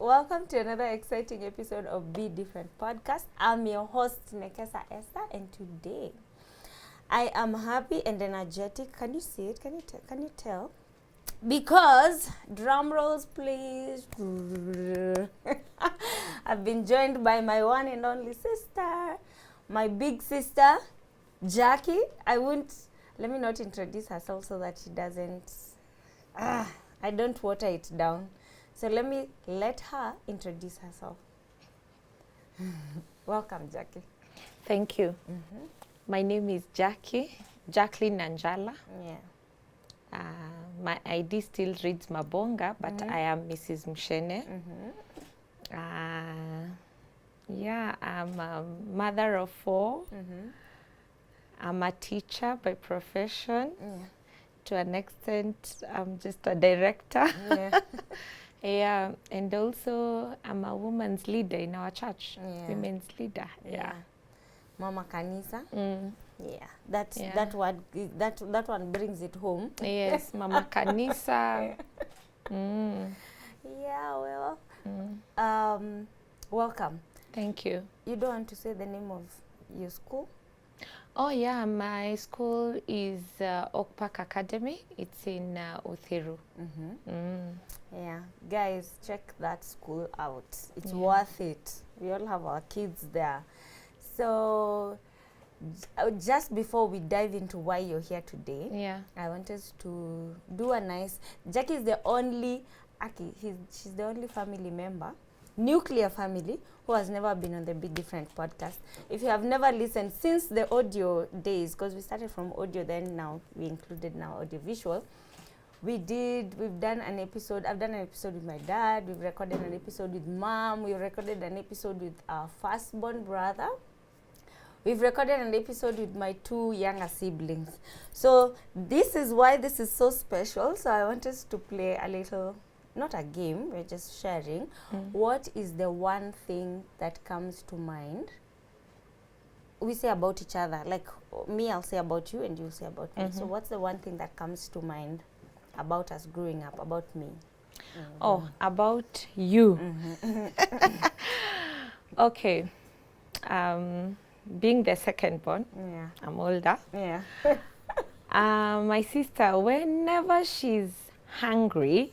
Welcome to another exciting episode of Be Different Podcast. I'm your host, Nekesa Esther, and today I am happy and energetic. Can you see it? Can you tell? Because, drum rolls please. I've been joined by my one and only sister, my big sister, Jackie. Let me not introduce herself so that she doesn't, I don't water it down. So let her introduce herself. Welcome, Jackie. Thank you. Mm-hmm. My name is Jacquiline Nanjala. Yeah. My ID still reads Mabonga, but I am Mrs. Muchene. I'm a mother of 4. I'm a teacher by profession. Yeah. To an extent, I'm just a director. Yeah. Yeah, and also I'm a woman's leader in our church. Yeah. Women's leader. Yeah. Mama Kanisa. Yeah. Yeah. That one brings it home. Yes, Mama Kanisa. Yeah, well. Welcome. Thank you. You don't want to say the name of your school? Oh yeah, my school is Oak Park Academy. It's in Uthiru. Yeah, guys, check that school out. It's worth it. We all have our kids there. So, just before we dive into why you're here today, I wanted to do a nice. Jackie is the only, she's the only family member, nuclear family, who has never been on the Be Different podcast. If you have never listened since the audio days, because we started from audio, then now we included now audio visual. We've done an episode. I've done an episode with my dad. We've recorded an episode with mom. We recorded an episode with our firstborn brother. We've recorded an episode with my 2 younger siblings. So this is why this is so special. So I want us to play a little, not a game, we're just sharing. What is the one thing that comes to mind? We say about each other. Like me, I'll say about you and you'll say about me. So what's the one thing that comes to mind about us growing up, about me? Oh, about you. Okay. Being the second born, I'm older. Yeah. My sister, whenever she's hungry,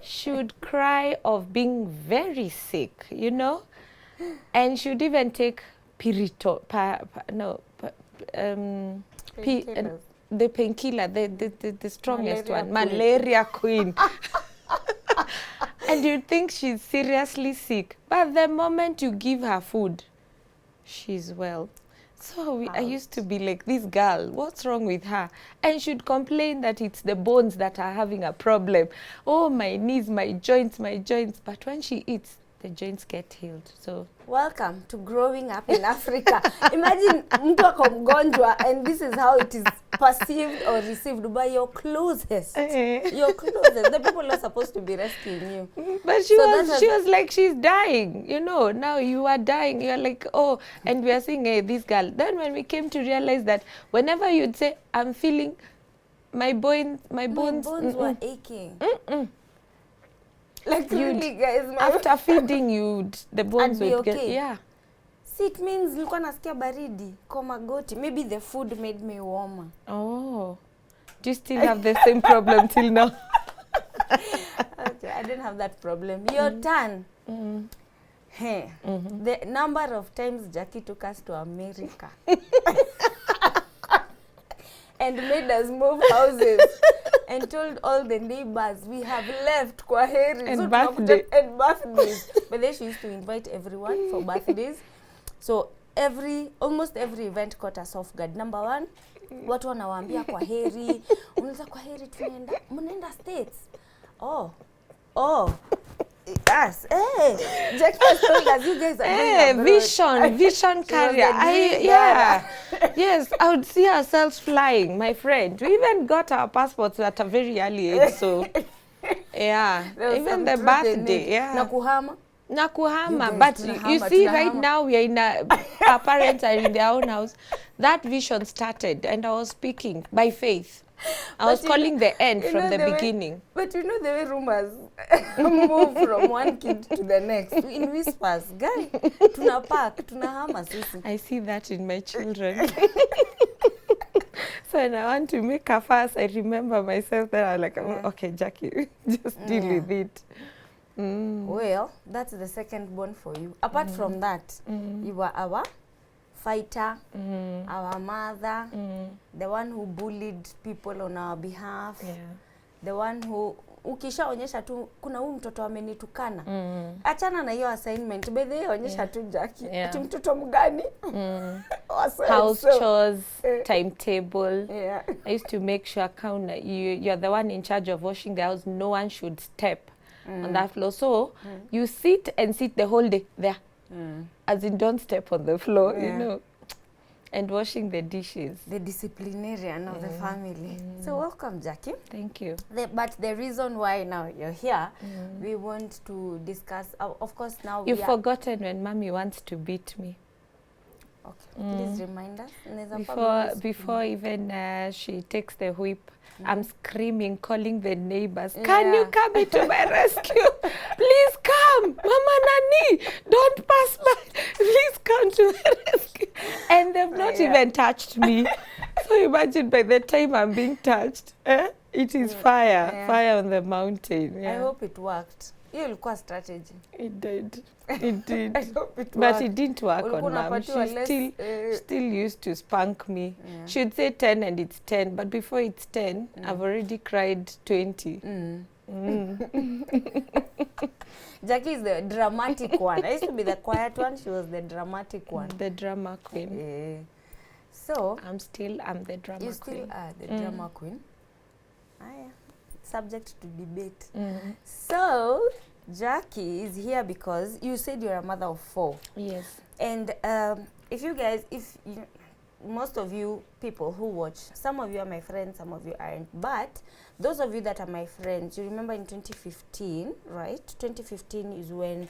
she would cry of being very sick, you know? And she would even take the painkiller, the strongest malaria queen. And you think she's seriously sick. But the moment you give her food, she's well. So I used to be like, this girl, what's wrong with her? And she'd complain that it's the bones that are having a problem. Oh, my knees, my joints. But when she eats, the joints get healed. So welcome to growing up in Africa. Imagine mtu ako mgonjwa and this is how it is perceived or received by your closest. Your closest. The people are supposed to be rescuing you. But she was like, she's dying. You know, now you are dying. You're like, oh, and we are saying, hey, this girl. Then when we came to realize that whenever you'd say, I'm feeling my bones were aching. Like really, guys. After feeding you, the bones would okay. get, yeah. See, it means nilikuwa nasikia baridi kwa magoti. Maybe the food made me warmer. Oh, do you still have the same problem till now? Okay, I didn't have that problem. Your turn. Hey, the number of times Jackie took us to America and made us move houses. And told all the neighbors we have left Kwaheri and birthdays. But then she used to invite everyone for birthdays. So almost every event caught us off guard. Number 1, watu wanawaambia Kwaheri. Unaweza Kwaheri mnaenda States. Oh. Yes. Hey, Jackie has told us you guys are going vision carrier. Yes, I would see ourselves flying, my friend. We even got our passports at a very early age, so even the birthday, Nakuhama, but you see right now we are our parents are in their own house. That vision started and I was speaking by faith. I was But calling the end you from know the way- beginning. But you know the way rumors move from one kid to the next. In whispers, guy, tuna park, tunahama sisi. I see that in my children. So when I want to make a fuss, I remember myself that I'm like, Yeah. okay, Jackie, just deal Yeah. with it. Well, that's the second born for you. Apart from that, you were our fighter, our mother, the one who bullied people on our behalf, Yeah. the one who ukishaonyesha tu kuna huyu mtoto amenitukana, achana na hiyo assignment, by the way onyesha tu Jackie, ati mtoto mgani? House chores, timetable. Yeah. I used to make sure you're the one in charge of washing the house. No one should step on that floor. So you sit the whole day there. As in, don't step on the floor, you know. And washing the dishes. The disciplinarian of the family. So welcome, Jackie. Thank you. But the reason why now you're here, we want to discuss, of course now You've forgotten when mommy wants to beat me. Okay, please remind us. Before even she takes the whip, I'm screaming, calling the neighbors. Can you come into my rescue? Please come, Mama Nani, don't pass by. Please come to my rescue. And they've not even touched me. So imagine by the time I'm being touched, it is fire on the mountain. I hope it worked. Hiyo ilikuwa strategy. It did. It did. I hope it But worked. it didn't work on mom. She still used to spank me. She'd say 10 and it's 10. But before it's 10, I've already cried 20. Jackie is the dramatic one. I used to be the quiet one. She was the dramatic one. The drama queen. So I'm the drama queen. You still are the drama queen. Subject to debate. So Jackie is here because you said you're a mother of 4. Yes. And most of you people who watch, some of you are my friends, some of you aren't, but those of you that are my friends, you remember in 2015, right? 2015 is when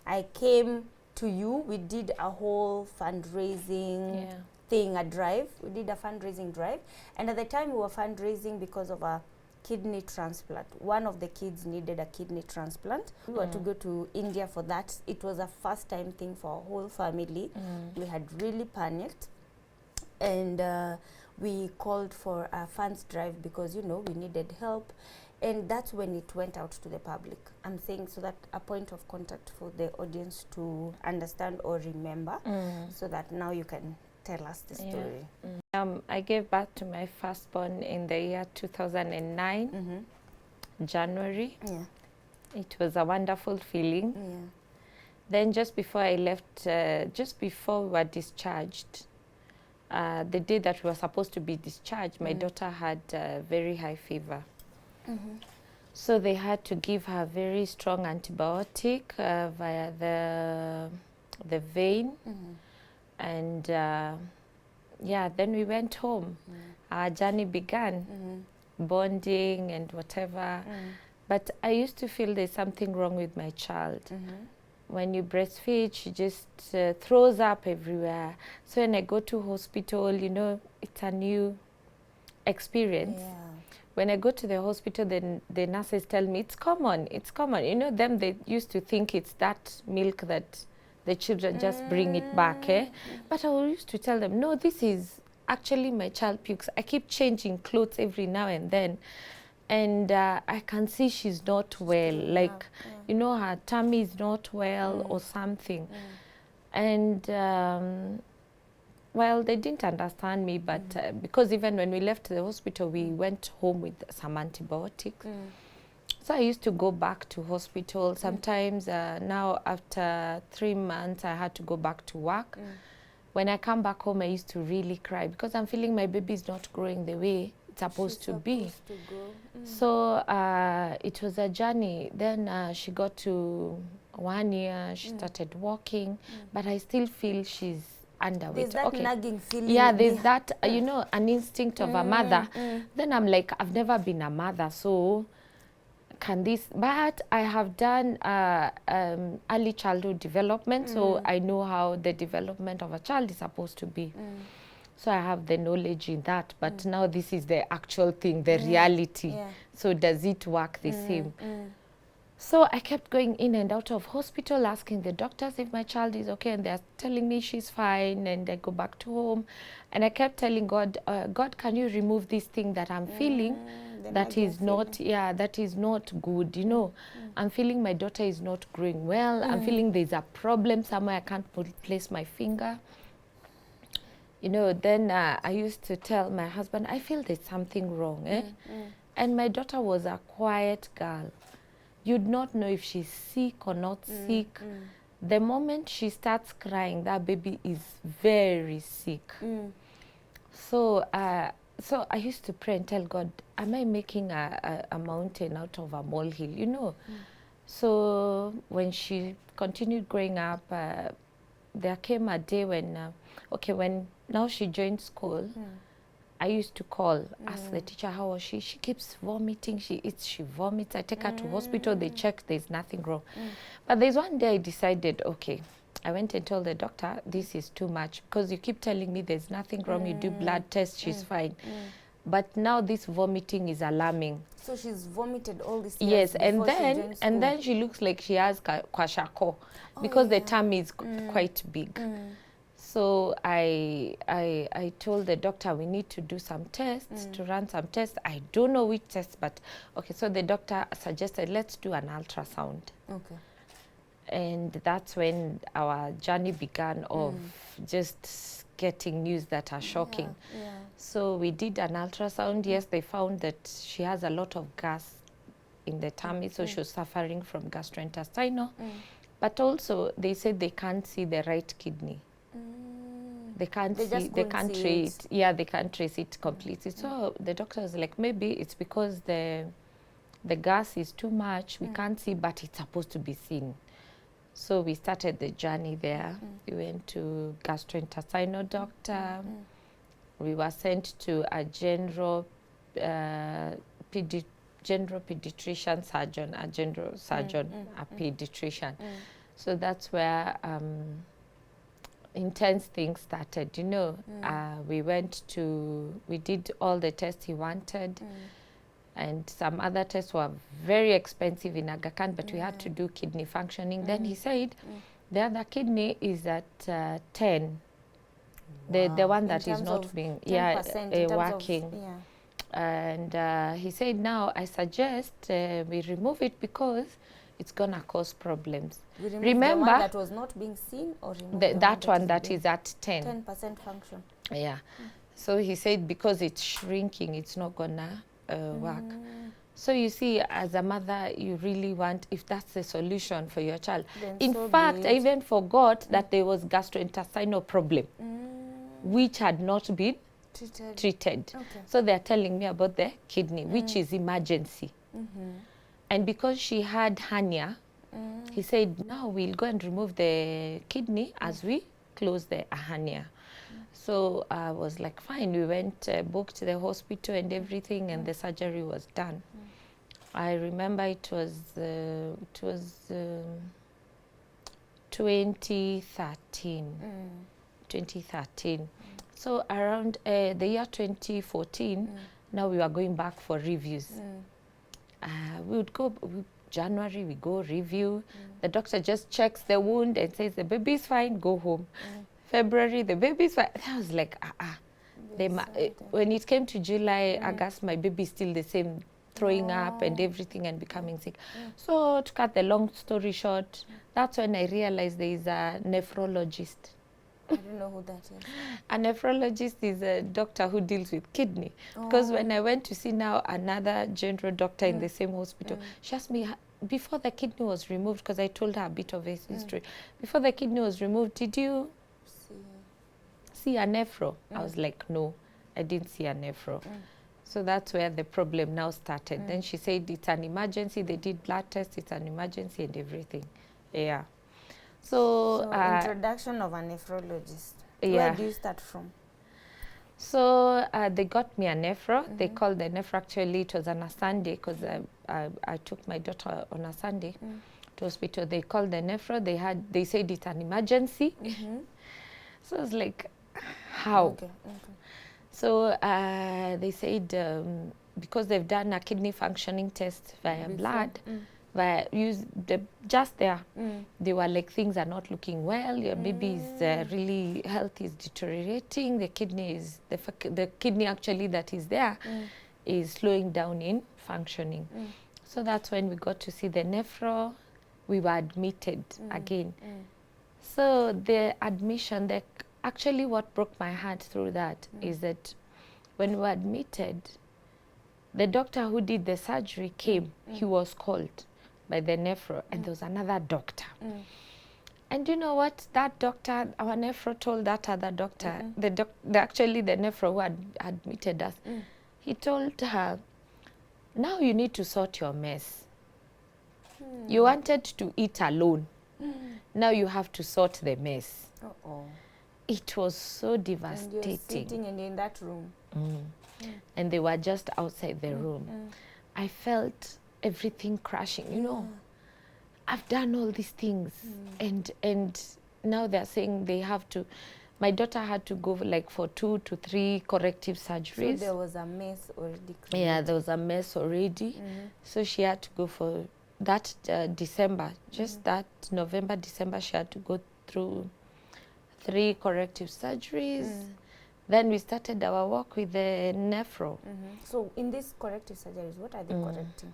I came to you. We did a whole fundraising thing, a drive. We did a fundraising drive, and at the time we were fundraising because of a kidney transplant. One of the kids needed a kidney transplant. We were to go to India for that. It was a first time thing for our whole family. We had really panicked, and we called for a funds drive because, you know, we needed help. And that's when it went out to the public. I'm saying so that a point of contact for the audience to understand or remember, so that now you can tell us the story. I gave birth to my firstborn in the year 2009, January. It was a wonderful feeling. Then just before I left, just before we were discharged, the day that we were supposed to be discharged, my daughter had very high fever. So they had to give her very strong antibiotic via the vein. And then we went home. Our journey began, bonding and whatever. But I used to feel there's something wrong with my child. When you breastfeed, she just throws up everywhere. So when I go to hospital, you know, it's a new experience. When I go to the hospital, then the nurses tell me, it's common. You know, they used to think it's that milk that the children just bring it back. But I used to tell them, no, this is actually my child pukes. I keep changing clothes every now and then. And I can see she's not well. Like, you know, her tummy is not well or something. And well, they didn't understand me, but because even when we left the hospital, we went home with some antibiotics. So I used to go back to hospital. Sometimes now after 3 months, I had to go back to work. When I come back home, I used to really cry because I'm feeling my baby is not growing the way it's supposed to be. So it was a journey. Then she got to 1 year, she started walking, but I still feel she's underweight. There's that nagging feeling. Yeah, there's that, you know, an instinct of a mother. Then I'm like, I've never been a mother, so can this? But I have done early childhood development, so I know how the development of a child is supposed to be. So I have the knowledge in that, but now this is the actual thing, the reality. So does it work the same? So I kept going in and out of hospital, asking the doctors if my child is okay, and they're telling me she's fine, and I go back to home. And I kept telling God, God, can you remove this thing that I'm feeling that is not, that is not good, you know. I'm feeling my daughter is not growing well. I'm feeling there's a problem somewhere, I can't place my finger. You know, then I used to tell my husband, I feel there's something wrong. And my daughter was a quiet girl. You'd not know if she's sick or not sick. The moment she starts crying, that baby is very sick. So so I used to pray and tell God, am I making a mountain out of a molehill, you know? So when she continued growing up, there came a day when, when now she joined school, I used to call, ask the teacher, how was she? She keeps vomiting, she eats, she vomits. I take her to hospital, they check, there's nothing wrong. But there's one day I decided, okay, I went and told the doctor, this is too much, because you keep telling me there's nothing wrong, you do blood tests, she's fine. But now this vomiting is alarming. So she's vomited all this years. Yes, and then she looks like she has kwashako, because the tummy is quite big. So I told the doctor we need to do some tests, to run some tests. I don't know which tests, but okay. So the doctor suggested, let's do an ultrasound. Okay. And that's when our journey began of just getting news that are shocking. So we did an ultrasound. Yes, they found that she has a lot of gas in the tummy, so she was suffering from gastrointestinal. But also they said they can't see the right kidney. They can't they can't trace it. Yeah, they can't trace it completely. So the doctor was like, maybe it's because the gas is too much. We can't see, but it's supposed to be seen. So we started the journey there. We went to gastrointestinal doctor. We were sent to a general pediatrician surgeon, a pediatrician. So that's where intense things started, you know. We did all the tests he wanted, and some other tests were very expensive in Aga Khan, but we had to do kidney functioning. Then he said the other kidney is at 10. Wow. The one that is not being working. And he said, now I suggest we remove it because it's gonna cause problems. Remember, the one that was not being seen, or that one that is at 10% function. Yeah. So he said because it's shrinking, it's not gonna work. So you see, as a mother, you really want, if that's the solution for your child. In fact, I even forgot that there was gastrointestinal problem, which had not been treated. Okay. So they're telling me about the kidney, which is emergency. And because she had hernia, he said, now we'll go and remove the kidney as we close the hernia. So I was like, fine. We went, booked the hospital and everything, and the surgery was done. I remember it was 2013. 2013. So around the year 2014, now we were going back for reviews. We would go, January, we go review. The doctor just checks the wound and says, the baby's fine, go home. February, the baby's fine. I was like, when it came to July, August, my baby's still the same, throwing up and everything and becoming sick. So to cut the long story short, that's when I realized there is a nephrologist. I don't know who that is. A nephrologist is a doctor who deals with kidney. Because when I went to see now another general doctor in the same hospital, she asked me, before the kidney was removed, because I told her a bit of his history, before the kidney was removed, did you see a nephro? I was like, no, I didn't see a nephro. So that's where the problem now started. Then she said, it's an emergency. They did blood tests, it's an emergency and everything. Yeah. So introduction of a nephrologist. Where do you start from? So they got me a nephro. They called the nephro, actually it was on a Sunday, because I took my daughter on a Sunday to hospital. They called the nephro. They said it's an emergency. So I was like, how. Okay. So they said because they've done a kidney functioning test via blood, just there, they were like, things are not looking well. Your baby's really health is deteriorating. The kidney actually that is there is slowing down in functioning. So that's when we got to see the nephro. We were admitted again. So the admission, actually what broke my heart through that is that when we were admitted, the doctor who did the surgery came. He was called by the nephro, and there was another doctor. And you know what? That doctor, our nephro, told that other doctor, actually the nephro who had admitted us, he told her, now you need to sort your mess. You wanted to eat alone. Now you have to sort the mess. It was so devastating. And you're sitting in that room. And they were just outside the room. I felt everything crashing, you know. I've done all these things, and now they're saying they have to. My daughter had to go like for 2 to 3 corrective surgeries. So there was a mess already created. Yeah, there was a mess already. So she had to go for that December, just that November, December, she had to go through 3 corrective surgeries. Then we started our work with the nephro. So in these corrective surgeries, what are they correcting?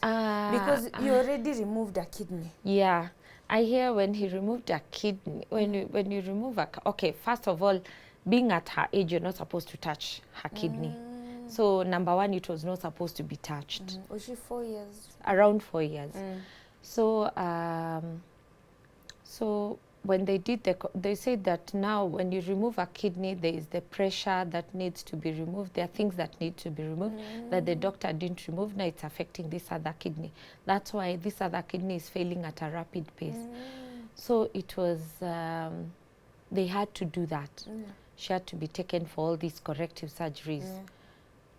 Because you already removed a kidney. Yeah, I hear when he removed a kidney, when you remove okay, first of all, being at her age, you're not supposed to touch her kidney. So number one, it was not supposed to be touched. Was she 4 years? Around 4 years. So so when they did they said that now when you remove a kidney, there is the pressure that needs to be removed. There are things that need to be removed that the doctor didn't remove. Now it's affecting this other kidney. That's why this other kidney is failing at a rapid pace. So it was, they had to do that. She had to be taken for all these corrective surgeries.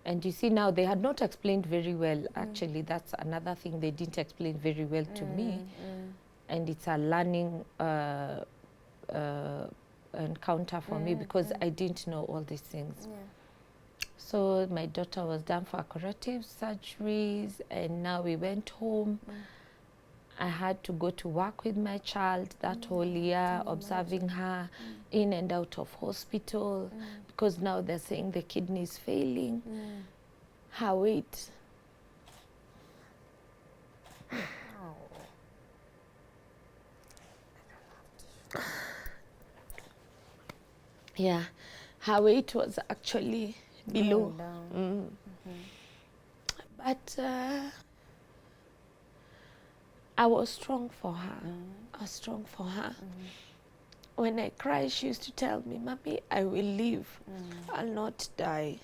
And you see now, they had not explained very well. Actually, that's another thing they didn't explain very well to me. And it's a learning encounter for me because I didn't know all these things. So my daughter was done for corrective surgeries, and now we went home. I had to go to work with my child that whole year, observing her in and out of hospital because now they're saying the kidney is failing. Her weight. Yeah, her weight was actually below. But I was strong for her. I was strong for her. When I cried, she used to tell me, "Mommy, I will live. I'll not die."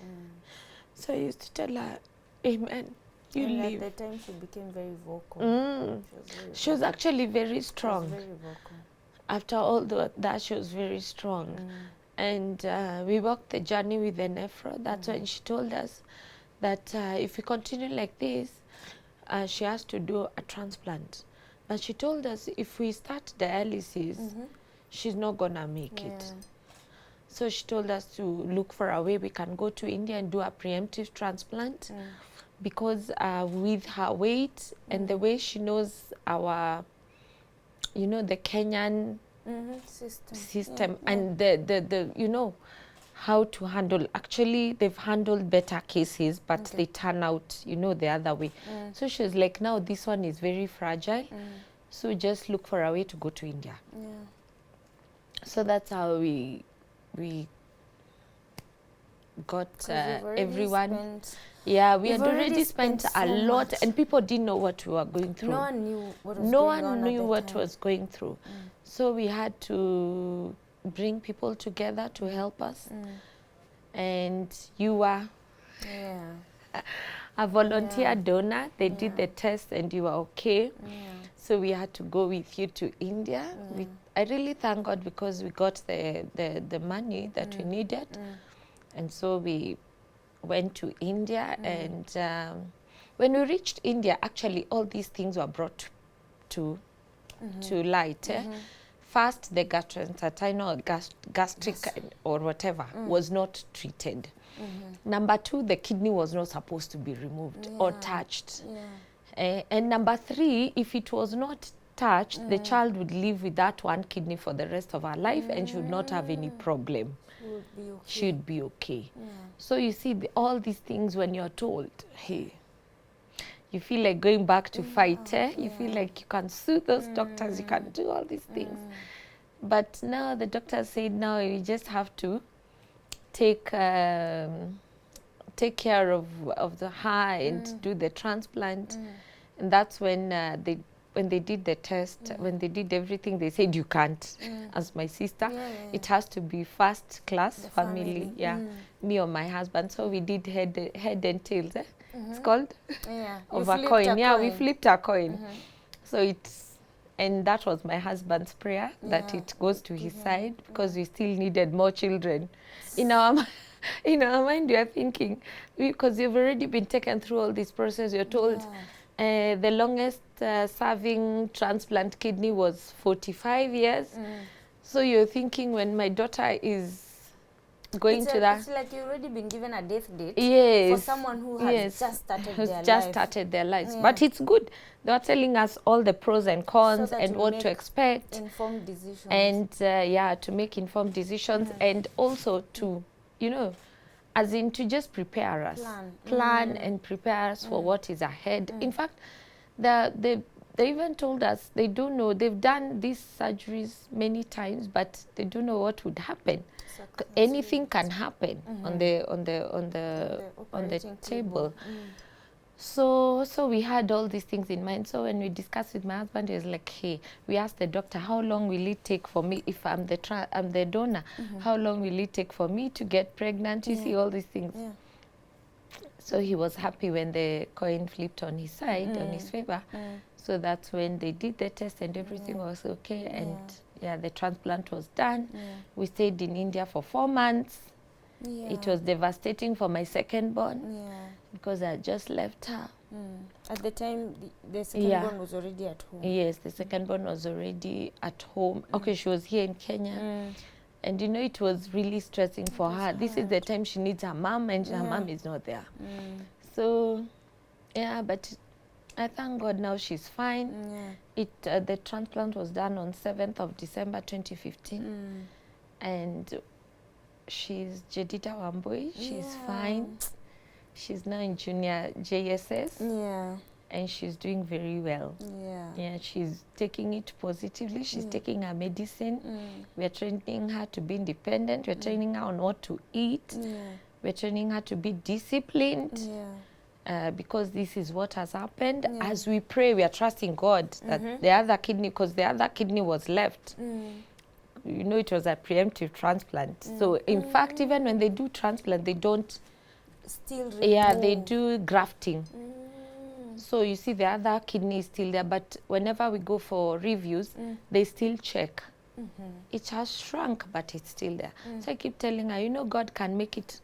So I used to tell her, "Amen, you live." At the time, she became very vocal. She was actually very strong. She was very vocal. After all that, she was very strong. And we walked the journey with the nephro. That's when she told us that if we continue like this, she has to do a transplant. But she told us if we start dialysis, she's not gonna make it. So she told us to look for a way we can go to India and do a preemptive transplant because with her weight and the way she knows our, you know, the Kenyan system and the you know how to handle. Actually, they've handled better cases, but they turn out, you know, the other way. So she was like, now this one is very fragile, so just look for a way to go to India. So that's how we got everyone. Yeah, we had already spent a lot, and people didn't know what we were going through. No one knew what was no going on. one knew what was going through. So we had to bring people together to help us. And you were a volunteer donor. They did the test, and you were okay. So we had to go with you to India. I really thank God because we got the money that we needed. And so we went to India, and when we reached India, actually all these things were brought to light. first, the gastrointestinal gastric or whatever was not treated. Number 2, the kidney was not supposed to be removed or touched. And number 3, if it was not touched, the child would live with that one kidney for the rest of her life and should not have any problem. Should be okay. So you see, all these things, when you're told, hey, you feel like going back to fight. You feel like you can sue those doctors, you can do all these things. But now the doctor said, now you just have to take care of the heart and do the transplant. And that's when they did the test, when they did everything, they said you can't. As my sister, it has to be first class family. Me or my husband. So we did head and tails. It's called of a coin. We flipped a coin. So and that was my husband's prayer, that it goes to his side, because we still needed more children. In our mind, we are thinking, because you've already been taken through all this process, you're told the longest serving transplant kidney was 45 years. So you're thinking, when my daughter is going to that, it's like you've already been given a death date yes, for someone who has just started their lives. But it's good. They are telling us all the pros and cons, so and what to expect. Informed decisions. And to make informed decisions, and also to, as in to just prepare us. Plan and prepare us for what is ahead. In fact, they even told us they don't know. They've done these surgeries many times, but they don't know what would happen. Anything can happen on the table. So we had all these things in mind. So when we discussed with my husband, he was like, hey, we asked the doctor, how long will it take for me, if I'm the donor, how long will it take for me to get pregnant? You see all these things. So he was happy when the coin flipped on his side, on his favor. So that's when they did the test and everything was okay. And the transplant was done. We stayed in India for 4 months. It was devastating for my second born because I just left her. At the time, the second born was already at home. Yes, the second born was already at home. Okay, she was here in Kenya. And it was really stressing for her. This is the time she needs her mom, and her mom is not there. So, but I thank God now she's fine. The transplant was done on 7th of December 2015. And she's Jedita Wambui. She's fine. She's now in junior JSS. And she's doing very well. She's taking it positively. She's taking her medicine. We're training her to be independent. We're training her on what to eat. We're training her to be disciplined. Because this is what has happened. As we pray, we are trusting God that the other kidney, because the other kidney was left. It was a preemptive transplant. So in fact, even when they do transplant, they don't still remove. they do grafting. So you see the other kidney is still there, but whenever we go for reviews, they still check. It has shrunk, but it's still there. So I keep telling her, God can make it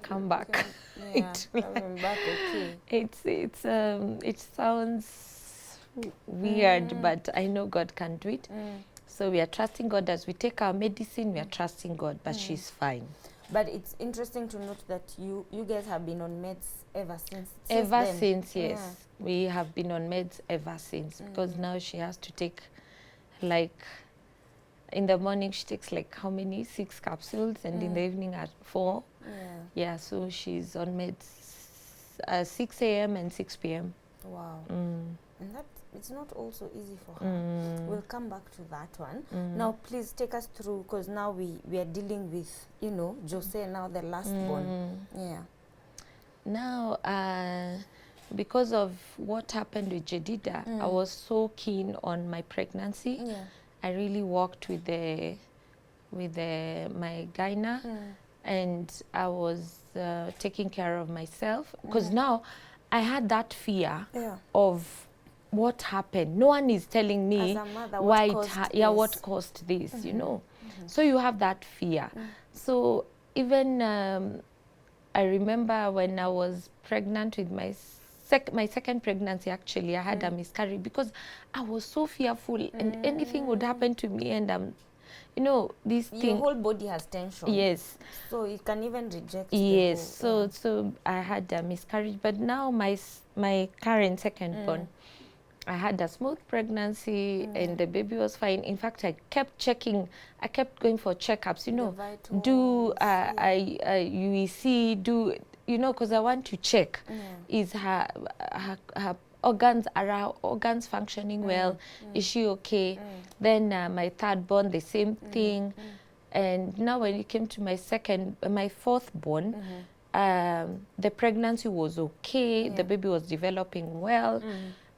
come back. Coming back, okay. It sounds weird, but I know God can do it. So we are trusting God as we take our medicine. We are trusting God, but she's fine. But it's interesting to note that you guys have been on meds ever since. Since, yes. We have been on meds ever since, because now she has to take, in the morning she takes 6 capsules, and in the evening at 4. So she's on meds 6 a.m. and 6 p.m. Wow. And that it's not also easy for her. We'll come back to that one. Now, please take us through, because now we are dealing with, Jose, now the last born. Now, because of what happened with Jedida, I was so keen on my pregnancy. I really worked with my gyna, and I was taking care of myself, because now I had that fear of what happened. No one is telling me mother, why what caused this, So you have that fear. So even I remember when I was pregnant with my my second pregnancy, actually, I had a miscarriage because I was so fearful and anything would happen to me, and you know, this Your thing. whole body has tension. Yes. So it can even reject Yes. the whole, So I had a miscarriage, but now my current second born, I had a smooth pregnancy and the baby was fine. In fact, I kept checking. I kept going for checkups. You know, do UEC, do, you know, because I want to check is her organs functioning well? Is she okay? Then my third born, the same thing. And now when it came to my fourth born, the pregnancy was okay. The baby was developing well.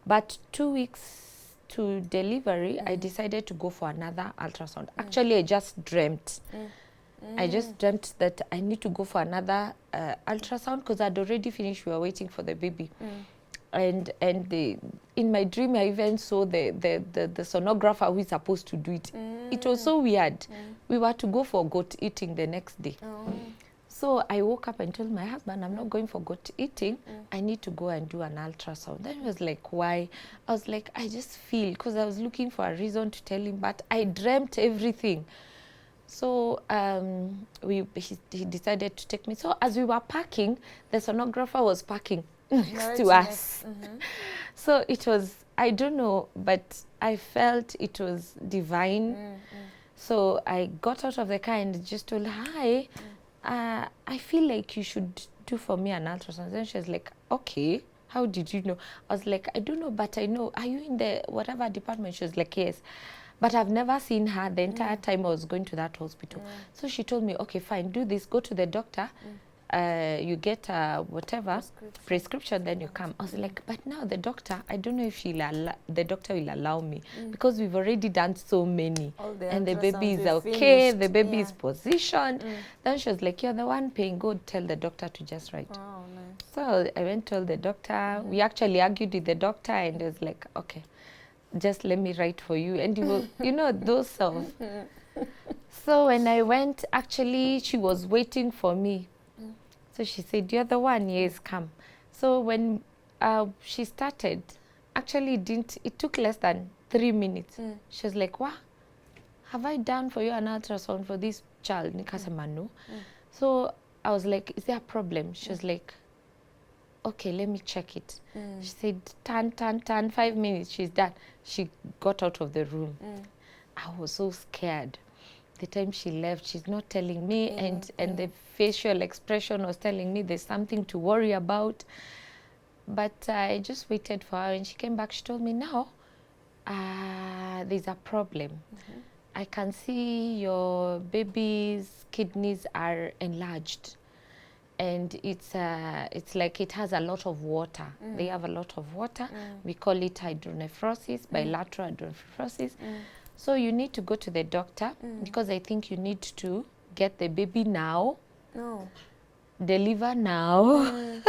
But 2 weeks to delivery, I decided to go for another ultrasound. Actually, I just dreamt. I just dreamt that I need to go for another ultrasound because I'd already finished. We were waiting for the baby. And in my dream, I even saw the sonographer who is supposed to do it. It was so weird. We were to go for goat eating the next day. So I woke up and told my husband, I'm not going for goat eating. I need to go and do an ultrasound. Then he was like, why? I was like, I just feel, because I was looking for a reason to tell him, but I dreamt everything. So he decided to take me. So as we were parking, the sonographer was parking next to us. So it was, I don't know, but I felt it was divine. So I got out of the car and just told her, hi, I feel like you should do for me an ultrasound. Then she was like, okay, how did you know? I was like, I don't know, but I know. Are you in the whatever department? She was like, yes. But I've never seen her the entire time I was going to that hospital. So she told me, okay, fine, do this, go to the doctor. You get whatever prescription, then you come. I was like, but now the doctor, I don't know if the doctor will allow me because we've already done so many and the baby is okay, the baby is positioned. Then she was like, you're the one paying, go tell the doctor to just write. Oh, nice. So I went to tell the doctor. We actually argued with the doctor and it was like, okay, just let me write for you. And you will, you know, those of. So when I went, actually, she was waiting for me. So she said, you're the one, yes, come. So when she started, actually it took less than 3 minutes. She was like, what? Have I done for you an ultrasound for this child? Nikasema no. So I was like, is there a problem? She was like, okay, let me check it. She said, turn, 5 minutes, she's done. She got out of the room. I was so scared. The time she left, she's not telling me, and the facial expression was telling me there's something to worry about. But I just waited for her, and she came back. She told me, now there's a problem. I can see your baby's kidneys are enlarged, and it's like it has a lot of water. They have a lot of water. We call it hydronephrosis, bilateral hydronephrosis. So you need to go to the doctor because I think you need to get the baby now, deliver now,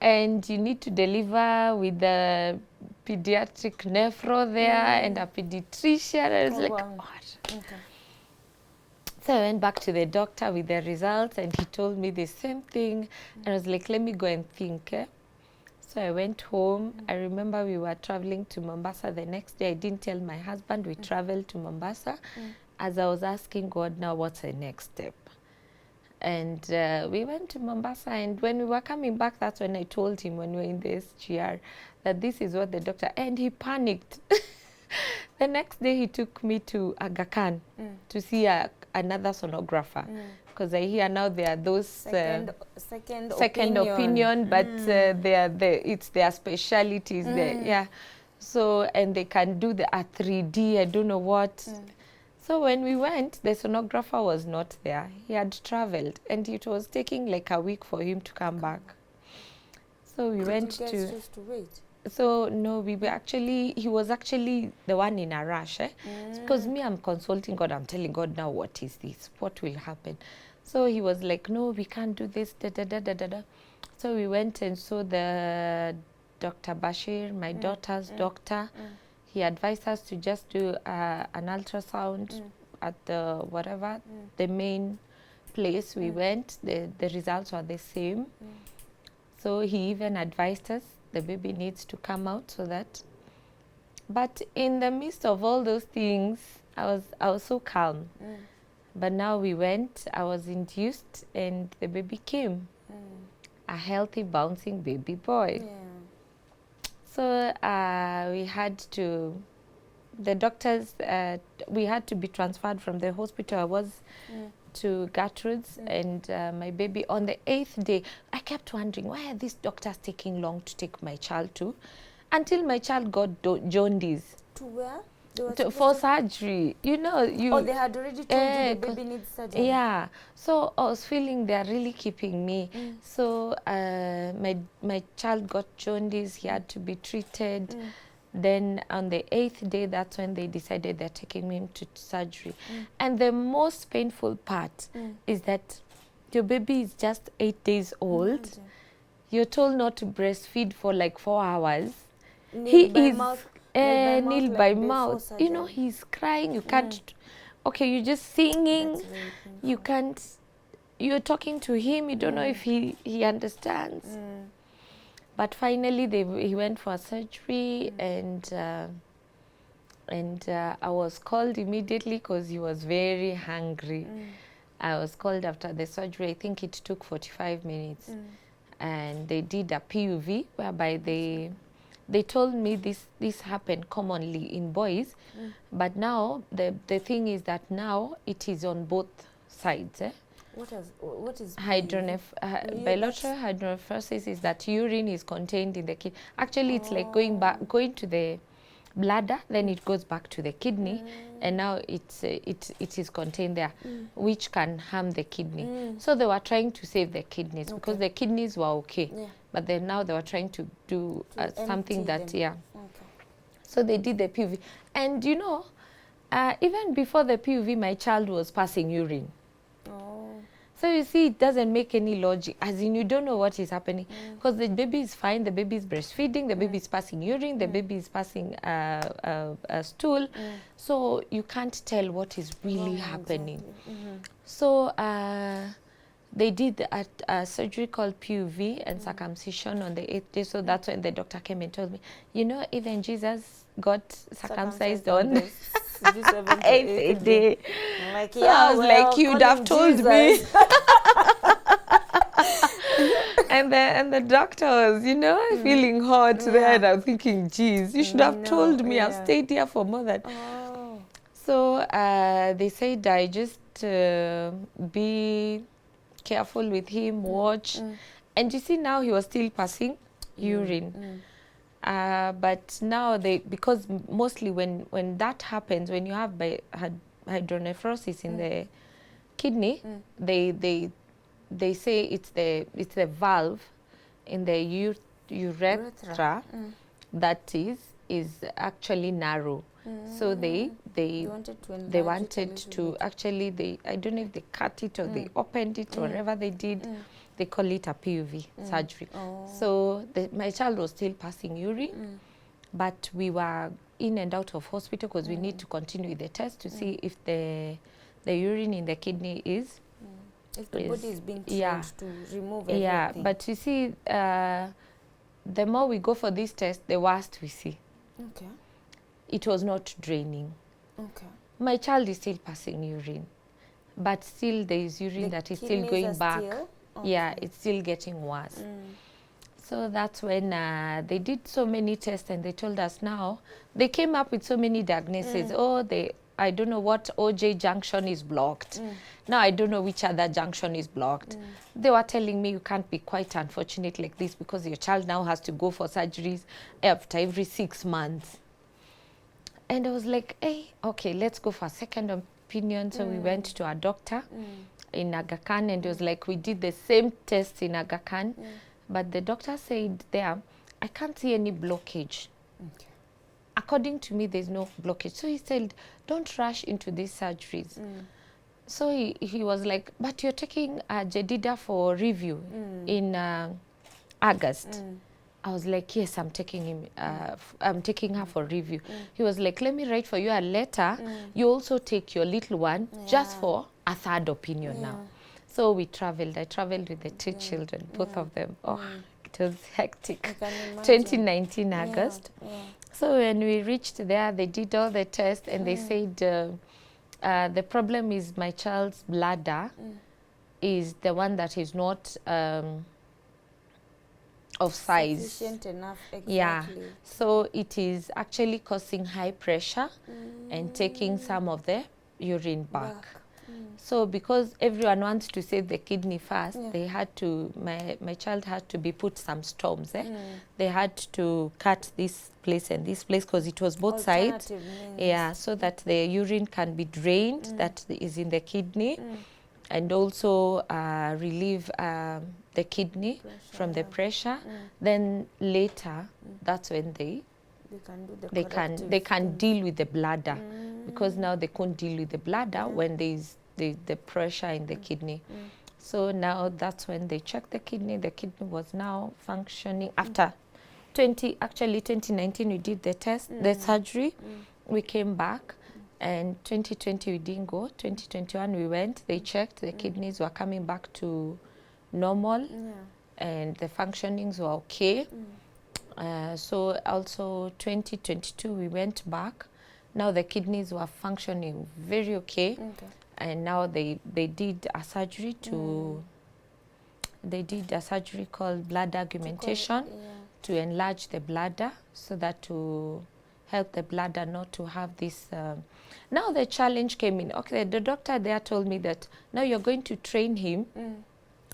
and you need to deliver with the pediatric nephro there and a pediatrician. I was like, what? Okay. So I went back to the doctor with the results and he told me the same thing. And I was like, let me go and think. So I went home. I remember we were traveling to Mombasa the next day. I didn't tell my husband. We traveled to Mombasa. As I was asking God, now what's the next step? And we went to Mombasa. And when we were coming back, that's when I told him, when we were in the SGR, that this is what the doctor, and he panicked. The next day he took me to Aga Khan to see another sonographer. Because I hear now there are those second opinion, but it's their specialities there. Yeah. So, and they can do the 3D, I don't know what. So when we went, the sonographer was not there. He had traveled and it was taking like a week for him to come back. So we went to just wait. So no, he was actually the one in a rush. Because me, I'm consulting God, I'm telling God, now what is this? What will happen? So he was like, no, we can't do this, So we went and saw the Dr. Bashir, my daughter's doctor. He advised us to just do an ultrasound at the main place we went. The results were the same. So he even advised us the baby needs to come out so that. But in the midst of all those things, I was so calm. But now we went, I was induced, and the baby came. A healthy, bouncing baby boy. Yeah. So we had to, the doctors, we had to be transferred from the hospital I was to Gertrude's, and my baby, on the 8th day, I kept wondering, why are these doctors taking long to take my child to? Until my child got jaundice. To where? For surgery. You know, Oh, they had already told you the baby needs surgery. Yeah. So I was feeling they're really keeping me. So my child got jaundice. He had to be treated. Then on the 8th day, that's when they decided they're taking him to surgery. And the most painful part is that your baby is just 8 days old. You're told not to breastfeed for like 4 hours. He is nil by mouth. You know, he's crying. You can't. Okay, you're just singing. You can't. You're talking to him. You don't know if he understands. But finally, he went for surgery, and I was called immediately because he was very hungry. I was called after the surgery. I think it took 45 minutes, and they did a PUV whereby they told me this happened commonly in boys, but now the thing is that now it is on both sides. What is bilateral hydronephrosis is that urine is contained in the kidney. Actually, it's like going to the bladder, then it goes back to the kidney, and now it is contained there, which can harm the kidney. So they were trying to save the kidneys because the kidneys were okay, but then now they were trying to do something that So they did the PUV, and you know, even before the PUV, my child was passing urine. So you see, it doesn't make any logic, as in you don't know what is happening, because the baby is fine, the baby is breastfeeding, the baby is passing urine, the baby is passing a stool, so you can't tell what is really happening. So they did a surgery called PUV and circumcision on the 8th day, so that's when the doctor came and told me, you know, even Jesus got circumcised on the 8th day. Like, so I was like, you'd have told me. and the doctor was, you know, feeling hot there, and I'm thinking, geez, you should have told me. I've stayed here for more than. So they said I just be careful with him, watch. And you see, now he was still passing urine. But now because mostly when that happens, when you have hydronephrosis in the kidney, they say it's the valve in the urethra that is actually narrow. So they wanted to actually, I don't know if they cut it or they opened it or whatever they did. They call it a PUV surgery. So my child was still passing urine, but we were in and out of hospital because we need to continue with the test to see if the urine in the kidney is if the body is being trained to remove everything. Yeah, but you see, the more we go for this test, the worse we see. Okay. It was not draining. Okay. My child is still passing urine, but still there is urine that is still going back. Yeah, it's still getting worse. So that's when they did so many tests, and they told us now, they came up with so many diagnoses. I don't know what OJ junction is blocked. Now I don't know which other junction is blocked. They were telling me you can't be quite unfortunate like this because your child now has to go for surgeries after every 6 months. And I was like, hey, okay, let's go for a second opinion. So we went to a doctor in Aga Khan, and it was like we did the same test in Aga Khan, but the doctor said there, I can't see any blockage. Okay. According to me, there's no blockage. So he said, don't rush into these surgeries. So he was like, but you're taking Jedida for review in August. I was like, yes, I'm taking her for review. He was like, let me write for you a letter. You also take your little one just for a third opinion now. So we traveled. I traveled with the two children, both of them. Oh, it was hectic. I can imagine. 2019 August. Yeah. So when we reached there, they did all the tests and they said the problem is my child's bladder is the one that is not of size. Sufficient enough, exactly. Yeah, so it is actually causing high pressure and taking some of the urine back. So because everyone wants to save the kidney first, they had to, my child had to be put some stones. They had to cut this place and this place because it was both sides. Yeah, so that the urine can be drained that is in the kidney and also relieve the kidney from the pressure. Then later, that's when they can deal with the bladder because now they can't deal with the bladder when there is the pressure in the kidney. So now that's when they checked the kidney. The kidney was now functioning after 2019 we did the test, the surgery. We came back and 2020 we didn't go. 2021 we went, they checked, the kidneys were coming back to normal and the functionings were okay. So also 2022 we went back. Now the kidneys were functioning very okay. And now they did a surgery to they did a surgery called bladder augmentation to enlarge the bladder so that to help the bladder not to have this. Now the challenge came in. Okay, the doctor there told me that now you're going to train him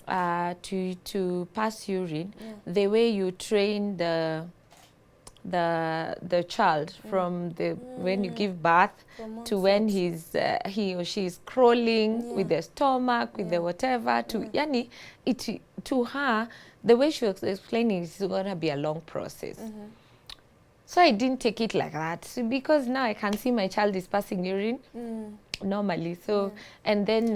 to pass urine the way you train the child from the when you give birth to when he's he or she is crawling with the stomach, with the whatever, to yani it to her the way she was explaining is gonna be a long process. So I didn't take it like that because now I can see my child is passing urine normally. So and then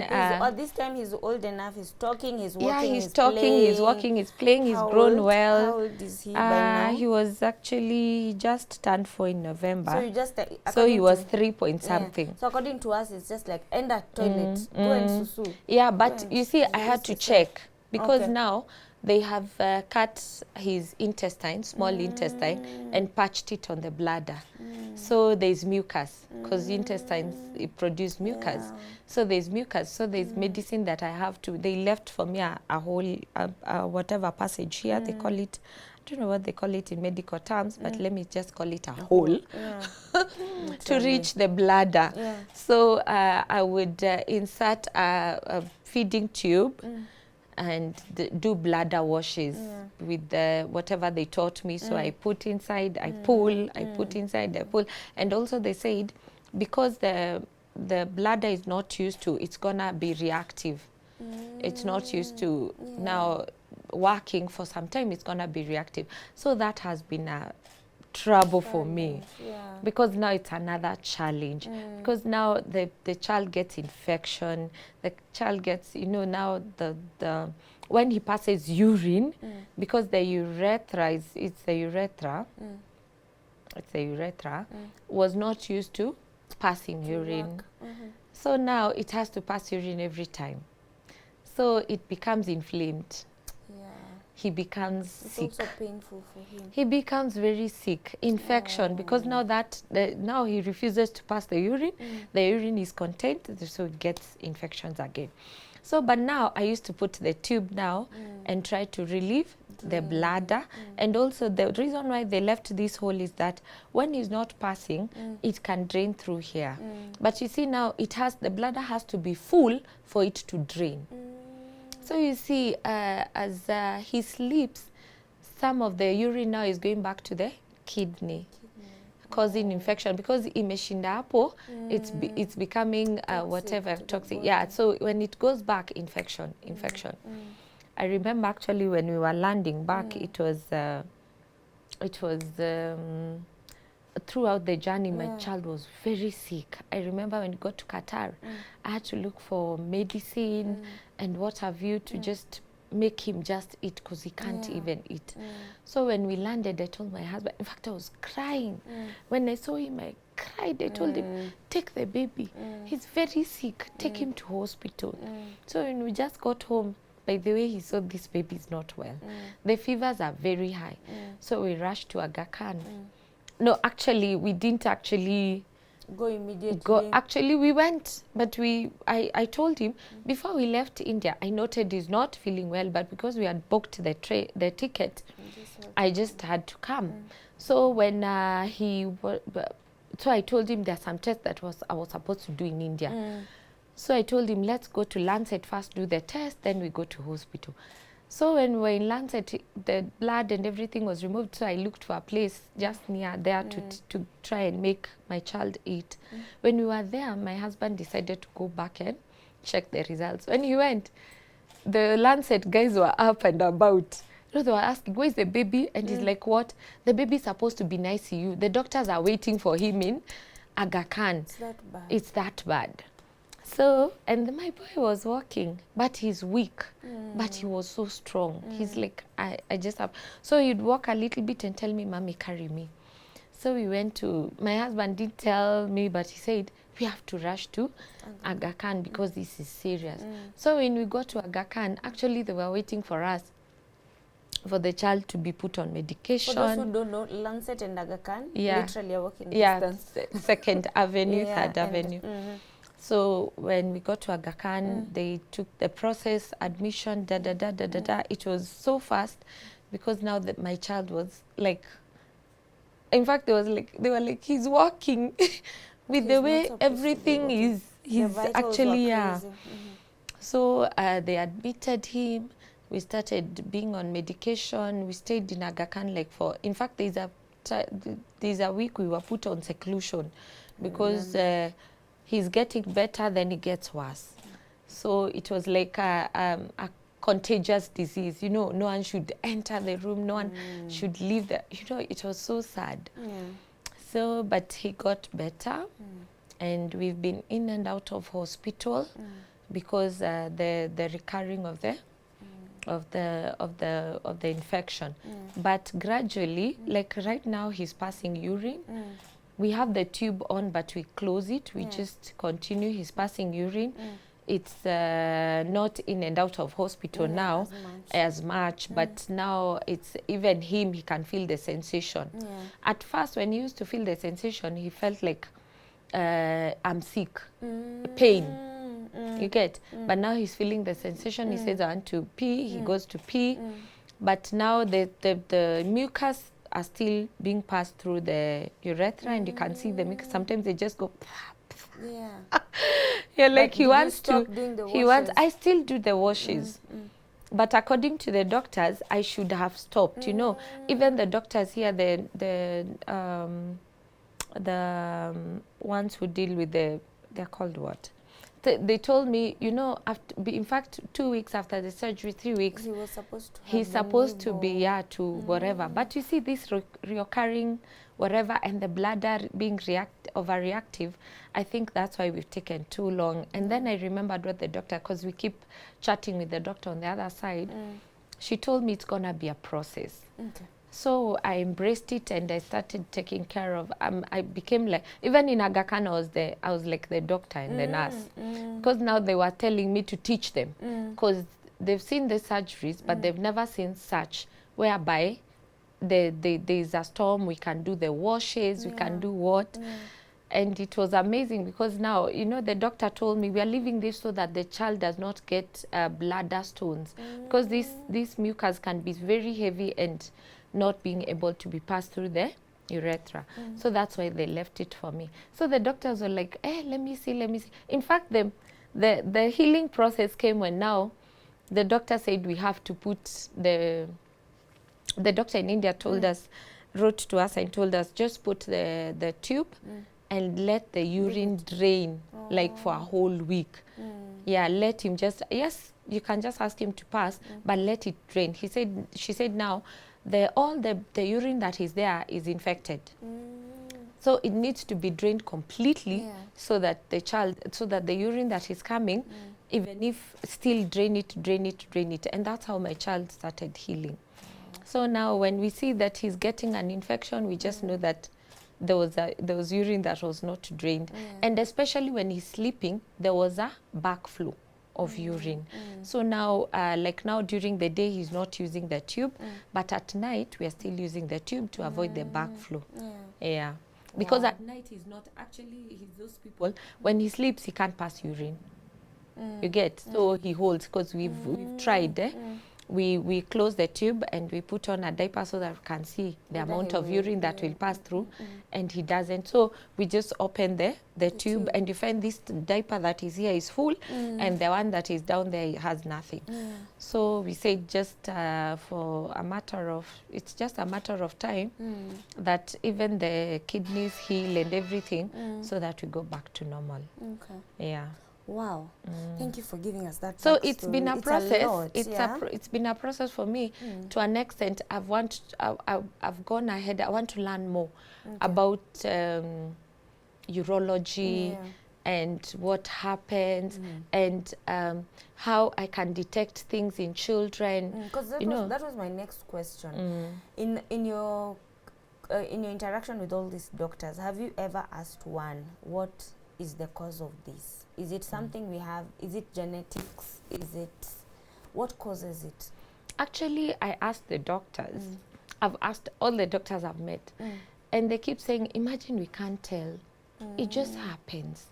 this time he's old enough, he's talking, he's walking, yeah, he's talking, playing. He's walking, he's playing, he's grown well. How old is he by now? He was actually just turned 4 in November. So you just so he was 3 point something. So according to us, it's just like end at toilet, go and susu. Yeah, but you see, I had to check because now they have cut his intestine, small intestine, and patched it on the bladder. So there's mucus because the intestines it produce mucus. So there's mucus. So there's medicine that I have to. They left for me a whole whatever passage here. They call it. I don't know what they call it in medical terms, but let me just call it a hole to reach the bladder. So I would insert a feeding tube and do bladder washes with whatever they taught me. So I put inside, I pull, I put inside, I pull. And also they said, because the bladder is not used to, it's gonna be reactive. It's not used to now working for some time, it's gonna be reactive. So that has been a trouble for me because now it's another challenge because now the child gets infection, the child gets, you know, now the when he passes urine because the urethra it's the urethra was not used to passing urine. So now it has to pass urine every time, so it becomes inflamed. He becomes sick. It's also painful for him. He becomes very sick. Infection, because now that now he refuses to pass the urine. The urine is contained, so it gets infections again. So, but now I used to put the tube now and try to relieve the bladder. And also the reason why they left this hole is that when he's not passing, it can drain through here. But you see now, the bladder has to be full for it to drain. So you see, as he sleeps, some of the urine now is going back to the kidney, causing infection because imeshinda hapo, it's becoming whatever toxic. Yeah, so when it goes back, infection. I remember actually when we were landing back, it was throughout the journey, my child was very sick. I remember when we got to Qatar, I had to look for medicine and what have you to just make him just eat because he can't even eat. So when we landed, I told my husband, in fact, I was crying. When I saw him, I cried. I told him, take the baby. He's very sick. Take him to hospital. So when we just got home, by the way, he saw this baby is not well. The fevers are very high. So we rushed to Aga Khan. No, actually, we didn't actually go immediately. Actually, we went, but I told him, before we left India, I noted he's not feeling well, but because we had booked the ticket, I just had to come. So when so I told him there's some tests that I was supposed to do in India. So I told him, let's go to Lancet first, do the test, then we go to hospital. So when we were in Lancet, the blood and everything was removed, so I looked for a place just near there to try and make my child eat. When we were there, my husband decided to go back and check the results. When he went, the Lancet guys were up and about. You know, they were asking, where's the baby? And he's like, what? The baby's supposed to be in ICU. The doctors are waiting for him in Aga Khan. It's that bad. It's that bad. So, and my boy was walking, but he's weak, but he was so strong. He's like, I just have, so he'd walk a little bit and tell me, Mommy, carry me. So we went to, my husband did tell me, but he said, we have to rush to Aga Khan because this is serious. So when we got to Aga Khan, actually they were waiting for us, for the child to be put on medication. For those who don't know, Lancet and Aga Khan, literally a walking distance. Second Avenue, Third Avenue. So when we got to Aga Khan, they took the process, admission, It was so fast because now that my child was like, in fact, they were like, he's walking with the way everything is. He's actually, So they admitted him. We started being on medication. We stayed in Aga Khan like for, in fact, there's a week we were put on seclusion because he's getting better, then it gets worse. So it was like a contagious disease. You know, no one should enter the room. No one should leave the, you know, it was so sad. So, but he got better, and we've been in and out of hospital because the recurring of the infection. But gradually, like right now, he's passing urine. We have the tube on, but we close it. We just continue. He's passing urine. It's not in and out of hospital now as much, but now it's even him, he can feel the sensation. At first, when he used to feel the sensation, he felt like I'm sick, pain. You get? But now he's feeling the sensation. He says, I want to pee. He goes to pee. But now the mucus are still being passed through the urethra, and you can see the mucus. Sometimes they just go. Yeah, like he wants to. He wants. I still do the washes, but according to the doctors, I should have stopped. You know, even the doctors here, the ones who deal with they're called what? They told me, you know, in fact, 2 weeks after the surgery, 3 weeks, he was supposed to he's supposed to be, to whatever. But you see this reoccurring whatever, and the bladder being overreactive, I think that's why we've taken too long. And then I remembered what the doctor, because we keep chatting with the doctor on the other side, she told me it's gonna be a process. So I embraced it and I started taking care of. I became like, even in Aga Khan, I was like the doctor and the nurse, because now they were telling me to teach them, because they've seen the surgeries, but they've never seen such whereby there's a storm. We can do the washes, we can do what. And it was amazing because now, you know, the doctor told me we are leaving this so that the child does not get bladder stones, because this mucus can be very heavy and not being able to be passed through the urethra. So that's why they left it for me. So the doctors were like, let me see. In fact, the healing process came when now the doctor said we have to put the doctor in India wrote to us and told us, just put the tube and let the urine drain like for a whole week. Yeah, let him just, yes, you can just ask him to pass, but let it drain. She said now, all the urine that is there is infected. So it needs to be drained completely so that the urine that is coming, even if still drain it. And that's how my child started healing. So now when we see that he's getting an infection, we just know that there was urine that was not drained. And especially when he's sleeping, there was a back flow. of urine. So now, like now during the day, he's not using the tube, but at night, we are still using the tube to avoid the backflow. Yeah. Because at night, he's not, actually, he's those people, when he sleeps, he can't pass urine. You get? So he holds, because we've tried, we close the tube and we put on a diaper so that we can see the amount of urine that will pass through, and he doesn't. So we just open the tube and you find this diaper that is here is full, and the one that is down there has nothing. So we say just for a matter of, it's just a matter of time that even the kidneys heal and everything, so that we go back to normal. Yeah. Wow. Thank you for giving us that. So it's been a process. It's been a process for me. To an extent, I've gone ahead. I want to learn more about urology and what happens, and how I can detect things in children. Because that was my next question. In your interaction with all these doctors, have you ever asked one, what is the cause of this? Is it something we have? Is it genetics? Is it, what causes it? Actually, I asked the doctors. I've asked all the doctors I've met, and they keep saying, imagine we can't tell. It just happens.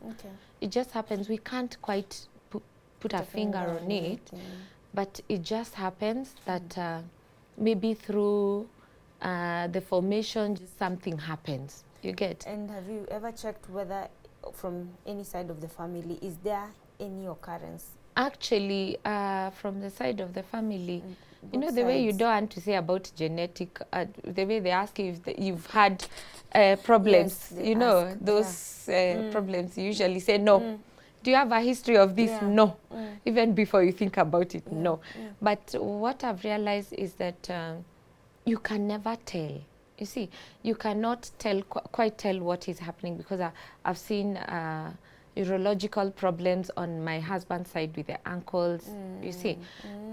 It just happens. We can't quite put a finger on it, but it just happens that maybe through the formation, just something happens. You get? And have you ever checked whether from any side of the family, is there any occurrence? Actually, from the side of the family, you know, the sides. way you don't want to say about genetic, the way they ask you if you've had problems, Yes, you know, ask, those problems, you usually say no. Do you have a history of this? No. Even before you think about it, no. But what I've realized is that you can never tell. You see, you cannot quite tell what is happening, because I've seen urological problems on my husband's side with the ankles, you see.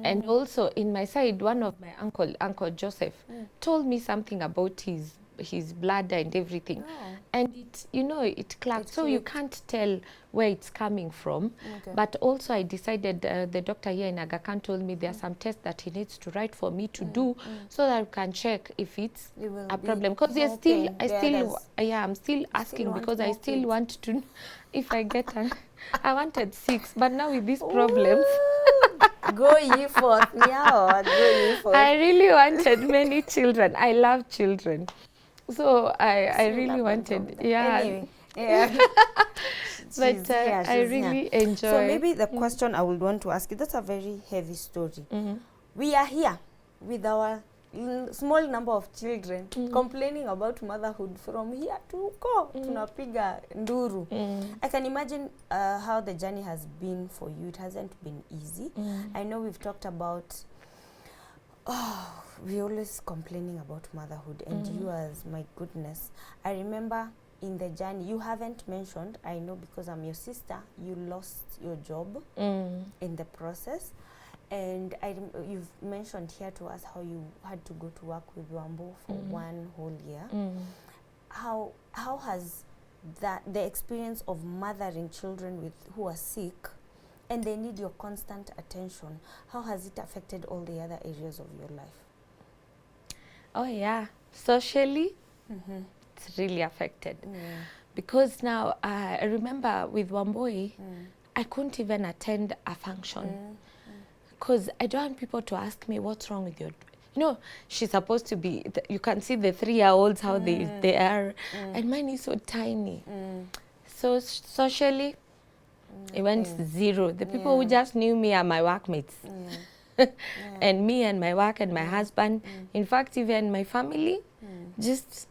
And also in my side, one of my Uncle Joseph, told me something about his bladder and everything. And it, you know, it clapped. So you can't tell where it's coming from. But also I decided, the doctor here in Aga Khan told me there are some tests that he needs to write for me to do, so that I can check if it's a problem. Because I'm still asking, because I still want to, if I get I wanted 6, but now with these problems. Go ye forth, meow, go ye forth. I really wanted many children. I love children. So I really wanted, Anyway, but I really enjoy. So maybe the question I would want to ask you, that's a very heavy story. We are here with our small number of children complaining about motherhood from here to go. Tunapiga nduru. I can imagine how the journey has been for you. It hasn't been easy. I know we've talked about, we always complaining about motherhood, and you, as my goodness, I remember in the journey, you haven't mentioned, I know because I'm your sister, you lost your job in the process. And you've mentioned here to us how you had to go to work with Wambo for 1 whole year. How has the experience of mothering children who are sick and they need your constant attention, how has it affected all the other areas of your life? Oh yeah, socially, it's really affected. Because now, I remember with Wamboi, I couldn't even attend a function. Because I don't want people to ask me, what's wrong with your... You know, she's supposed to be... You can see the 3-year-olds, how they are. And mine is so tiny. So socially, it went 0. The people who just knew me are my workmates. And me and my work and my husband. In fact, even my family, just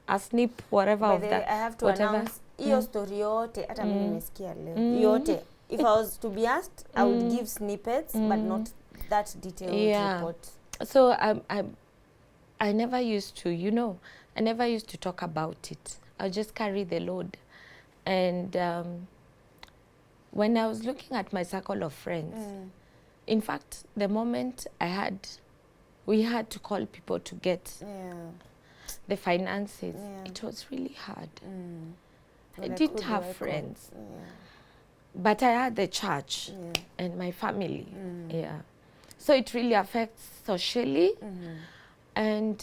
a snip, whatever of that. I have to announce, iyo story yote, hata mimi nimesikia leo. Yote. If I was to be asked, I would give snippets, but not that detailed report. So I never used to, you know, I never used to talk about it. I'll just carry the load. And when I was looking at my circle of friends, in fact, the moment we had to call people to get the finances, it was really hard. I didn't have friends. but I had the church and my family. Yeah. So it really affects socially. And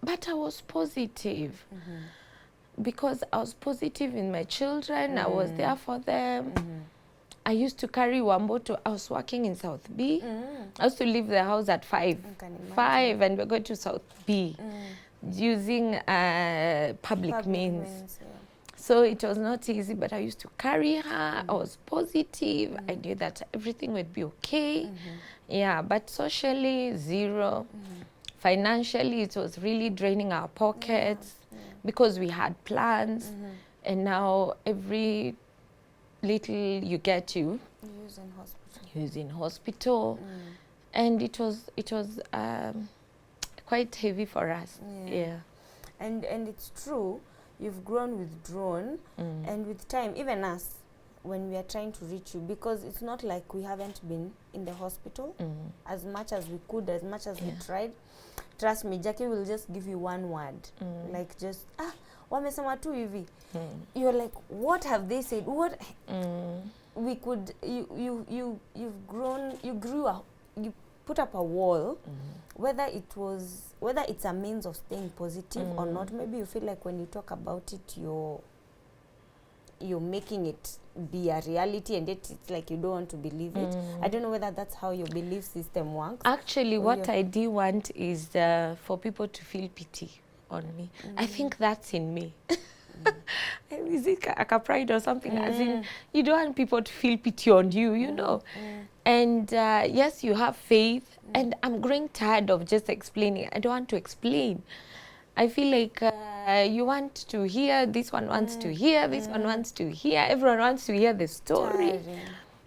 but I was positive because I was positive in my children. I was there for them. I used to carry Wamboto. I was working in South B. I used to leave the house at 5 and we're going to South B using public means. So it was not easy, but I used to carry her. I was positive. I knew that everything would be okay. Yeah, but socially, zero. Financially, it was really draining our pockets because we had plans. And now every little you get you use in hospital. And it was quite heavy for us. Yeah. And it's true. You've grown withdrawn, and with time, even us, when we are trying to reach you, because it's not like we haven't been in the hospital as much as we could, as much as we tried. Trust me, Jackie will just give you one word, like just, wamesema tu hivi. You're like, what have they said? What? We could, you've grown, you put up a wall, whether it's a means of staying positive or not. Maybe you feel like when you talk about it, you're making it be a reality, and it's like you don't want to believe it. I don't know whether that's how your belief system works. Actually, what I do want is for people to feel pity on me. I think that's in me. Is it like a pride or something? As in, you don't want people to feel pity on you, you know. And yes, you have faith, and I'm growing tired of just explaining. I don't want to explain. I feel like you want to hear, this one wants to hear, this one wants to hear, everyone wants to hear the story.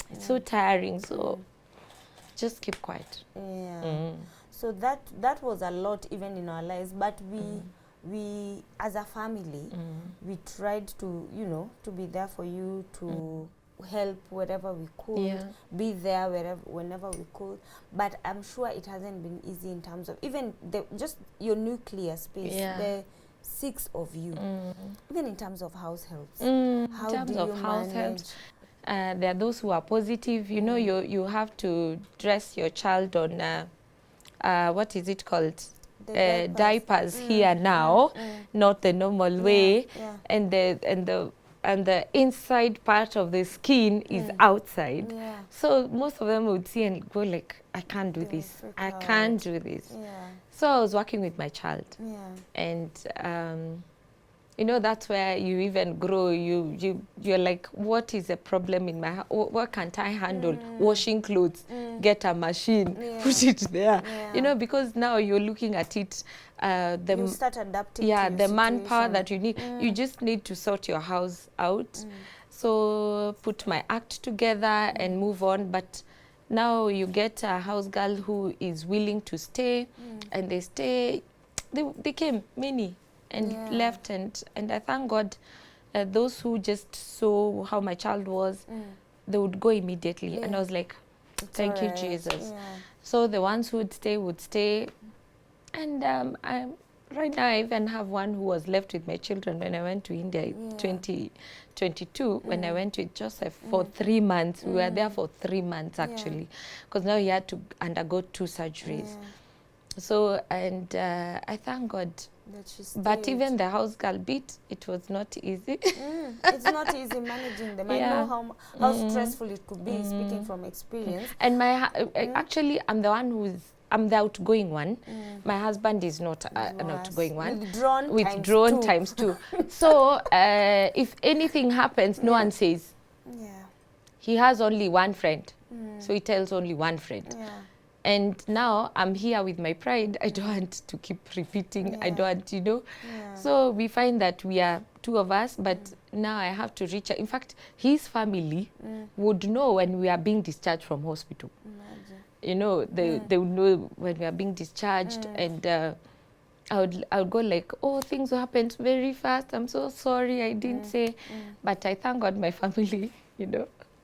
It's so tiring, so just keep quiet. So that was a lot even in our lives, but we as a family, we tried to, to be there for you, to help wherever we could, be there whenever we could. But I'm sure it hasn't been easy in terms of even just your nuclear space, the 6 of you, even in terms of house helps. How in terms do of you house manage? helps, there are those who are positive. You know, you have to dress your child on what is it called? Diapers here now, not the normal way, and the inside part of the skin is outside. So most of them would see and go like, I can't do this. I can't do this. So I was working with my child, and that's where you even grow. You're like, what is the problem in my house? What can't I handle? Washing clothes, get a machine, put it there. Because now you're looking at it. You start adapting to the your manpower situation. that you need. You just need to sort your house out. So put my act together and move on. But now you get a house girl who is willing to stay, and they stay. They came many and left, and I thank God. Those who just saw how my child was, they would go immediately, and I was like, thank you, Jesus. So the ones who would stay. And right now I even have one who was left with my children when I went to India in 2022, when I went with Joseph for 3 months. We were there for 3 months actually, because now he had to undergo 2 surgeries. So, and I thank God. But even the house girl bit, it was not easy. It's not easy managing them. I know how stressful it could be, speaking from experience. And actually, I'm the outgoing one. My husband is not an outgoing one. Withdrawn times two. So if anything happens, no one says. He has only one friend. So he tells only one friend. And now I'm here with my pride. I don't want to keep repeating. I don't want, So we find that we are 2 of us, but now I have to reach out. In fact, his family would know when we are being discharged from hospital. They would know when we are being discharged, and I would go like, oh, things happened very fast. I'm so sorry, I didn't say. But I thank God my family,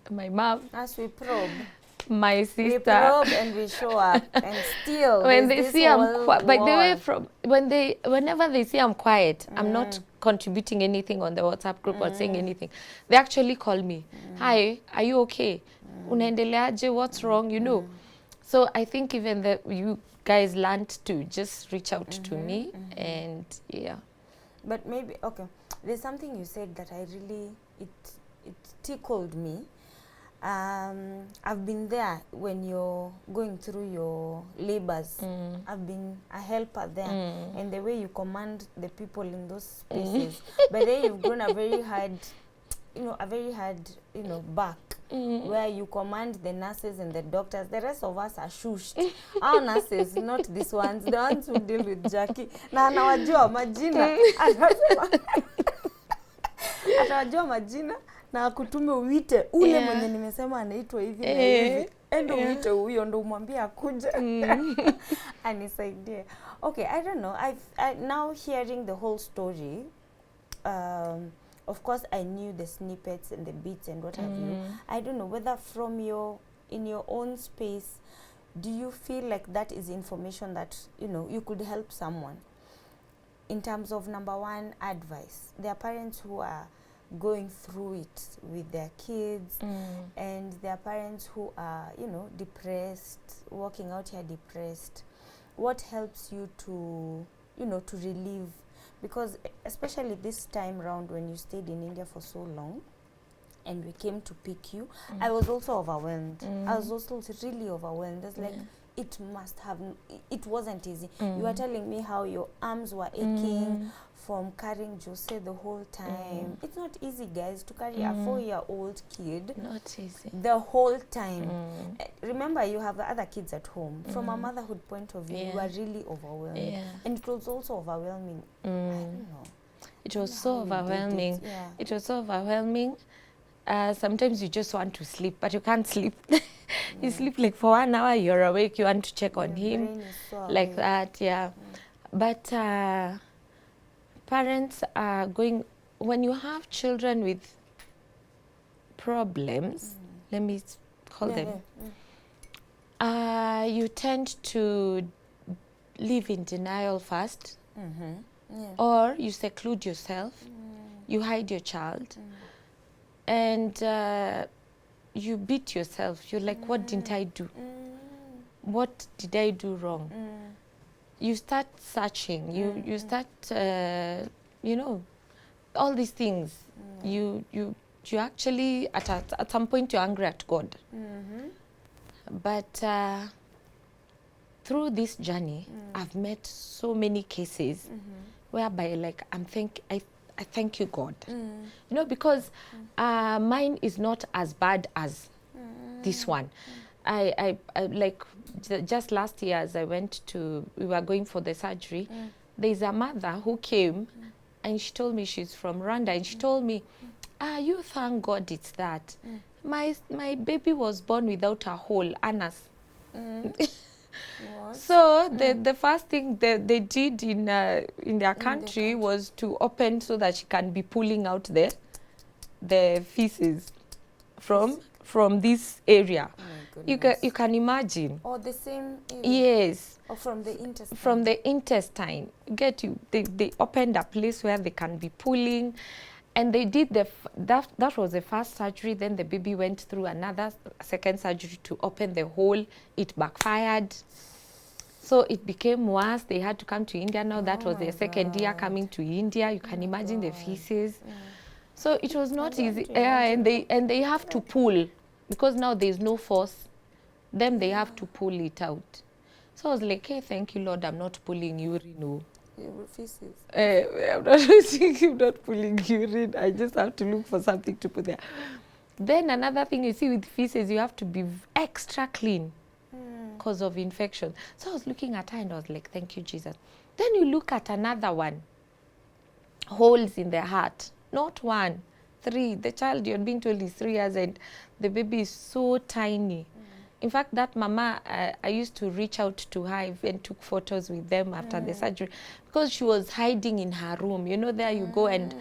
my mom. As we probe. My We sister. probe and we show up, and still When there's they this see I'm whole quiet, by the way, wall. whenever they see I'm quiet, I'm not contributing anything on the WhatsApp group or saying anything. They actually call me. Hi, are you okay? Unaendeleaje? What's wrong? You know. So I think even that you guys learned to just reach out to me, and yeah. But maybe, okay, there's something you said that I really, it tickled me. I've been there when you're going through your labors. I've been a helper there, and the way you command the people in those spaces. But then you've grown a very hard, back, where you command the nurses and the doctors. The rest of us are shushed. Our nurses, not these ones, the ones who deal with Jackie. Na anawajua majina. Atawajua majina na akutume uite ule mwenye nimesema anaitwa hivi na hivi. Endo uite huyo ndo umwambie akuje. Anisaidie. Okay, I don't know. Now hearing the whole story, of course I knew the snippets and the bits and what have you. I don't know whether in your own space, do you feel like that is information that, you could help someone in terms of, number one, advice. There are parents who are going through it with their kids, and there are parents who are, depressed, walking out here depressed. What helps you to, to relieve? Because especially this time round when you stayed in India for so long and we came to pick you, I was also overwhelmed. I was also really overwhelmed. It's like, it wasn't easy. You were telling me how your arms were aching from carrying Jose the whole time. It's not easy, guys, to carry a 4-year-old kid. Not easy. The whole time. Remember, you have other kids at home. From a motherhood point of view, you were really overwhelmed. And it was also overwhelming. I don't know. It was so overwhelming. It was so overwhelming. Sometimes you just want to sleep, but you can't sleep. You sleep like for 1 hour, you're awake, you want to check on him, like that, But parents are going, when you have children with problems, let me call them, you tend to live in denial first, or you seclude yourself, you hide your child, and you beat yourself. You're like, what didn't I do? What did I do wrong? You start searching. You start, all these things. You actually, at some point, you're angry at God. But through this journey, I've met so many cases whereby, like, I thank you, God. Because mine is not as bad as this one. I like, just last year as we were going for the surgery, there's a mother who came and she told me she's from Rwanda, and she told me, you thank God it's that. My baby was born without a hole, Anas. So the first thing that they did in their country was to open so that she can be pulling out the feces from this area. Oh, you can imagine. Or the same area? Yes. Or from the intestine? From the intestine. They opened a place where they can be pulling, and they did that was the first surgery. Then the baby went through another second surgery to open the hole. It backfired. So it became worse. They had to come to India. Now that was their second year coming to India. You can imagine the feces. So it was not easy. And they have to pull, because now there's no force. Then they have to pull it out. So I was like, hey, thank you, Lord, I'm not pulling urine. No. Feces. I'm not pulling urine. I just have to look for something to put there. Then another thing you see with feces, you have to be extra clean because of infection. So I was looking at her and I was like, thank you, Jesus. Then you look at another one. Holes in the heart. Not 1, 3. The child you're being told is 3 years and the baby is so tiny. In fact, that mama, I used to reach out to her. I even took photos with them after the surgery, because she was hiding in her room. There you go and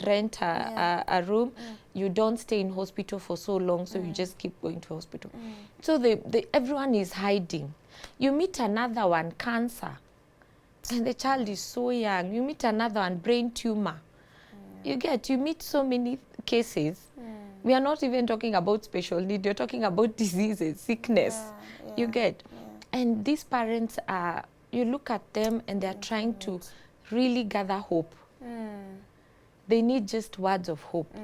rent a room. you don't stay in hospital for so long, so you just keep going to hospital. So everyone is hiding. You meet another one, cancer, and the child is so young. You meet another one, brain tumor. You meet so many cases. We are not even talking about special need. You're talking about diseases, sickness. You get. And these parents are, you look at them and they're trying to really gather hope. They need just words of hope.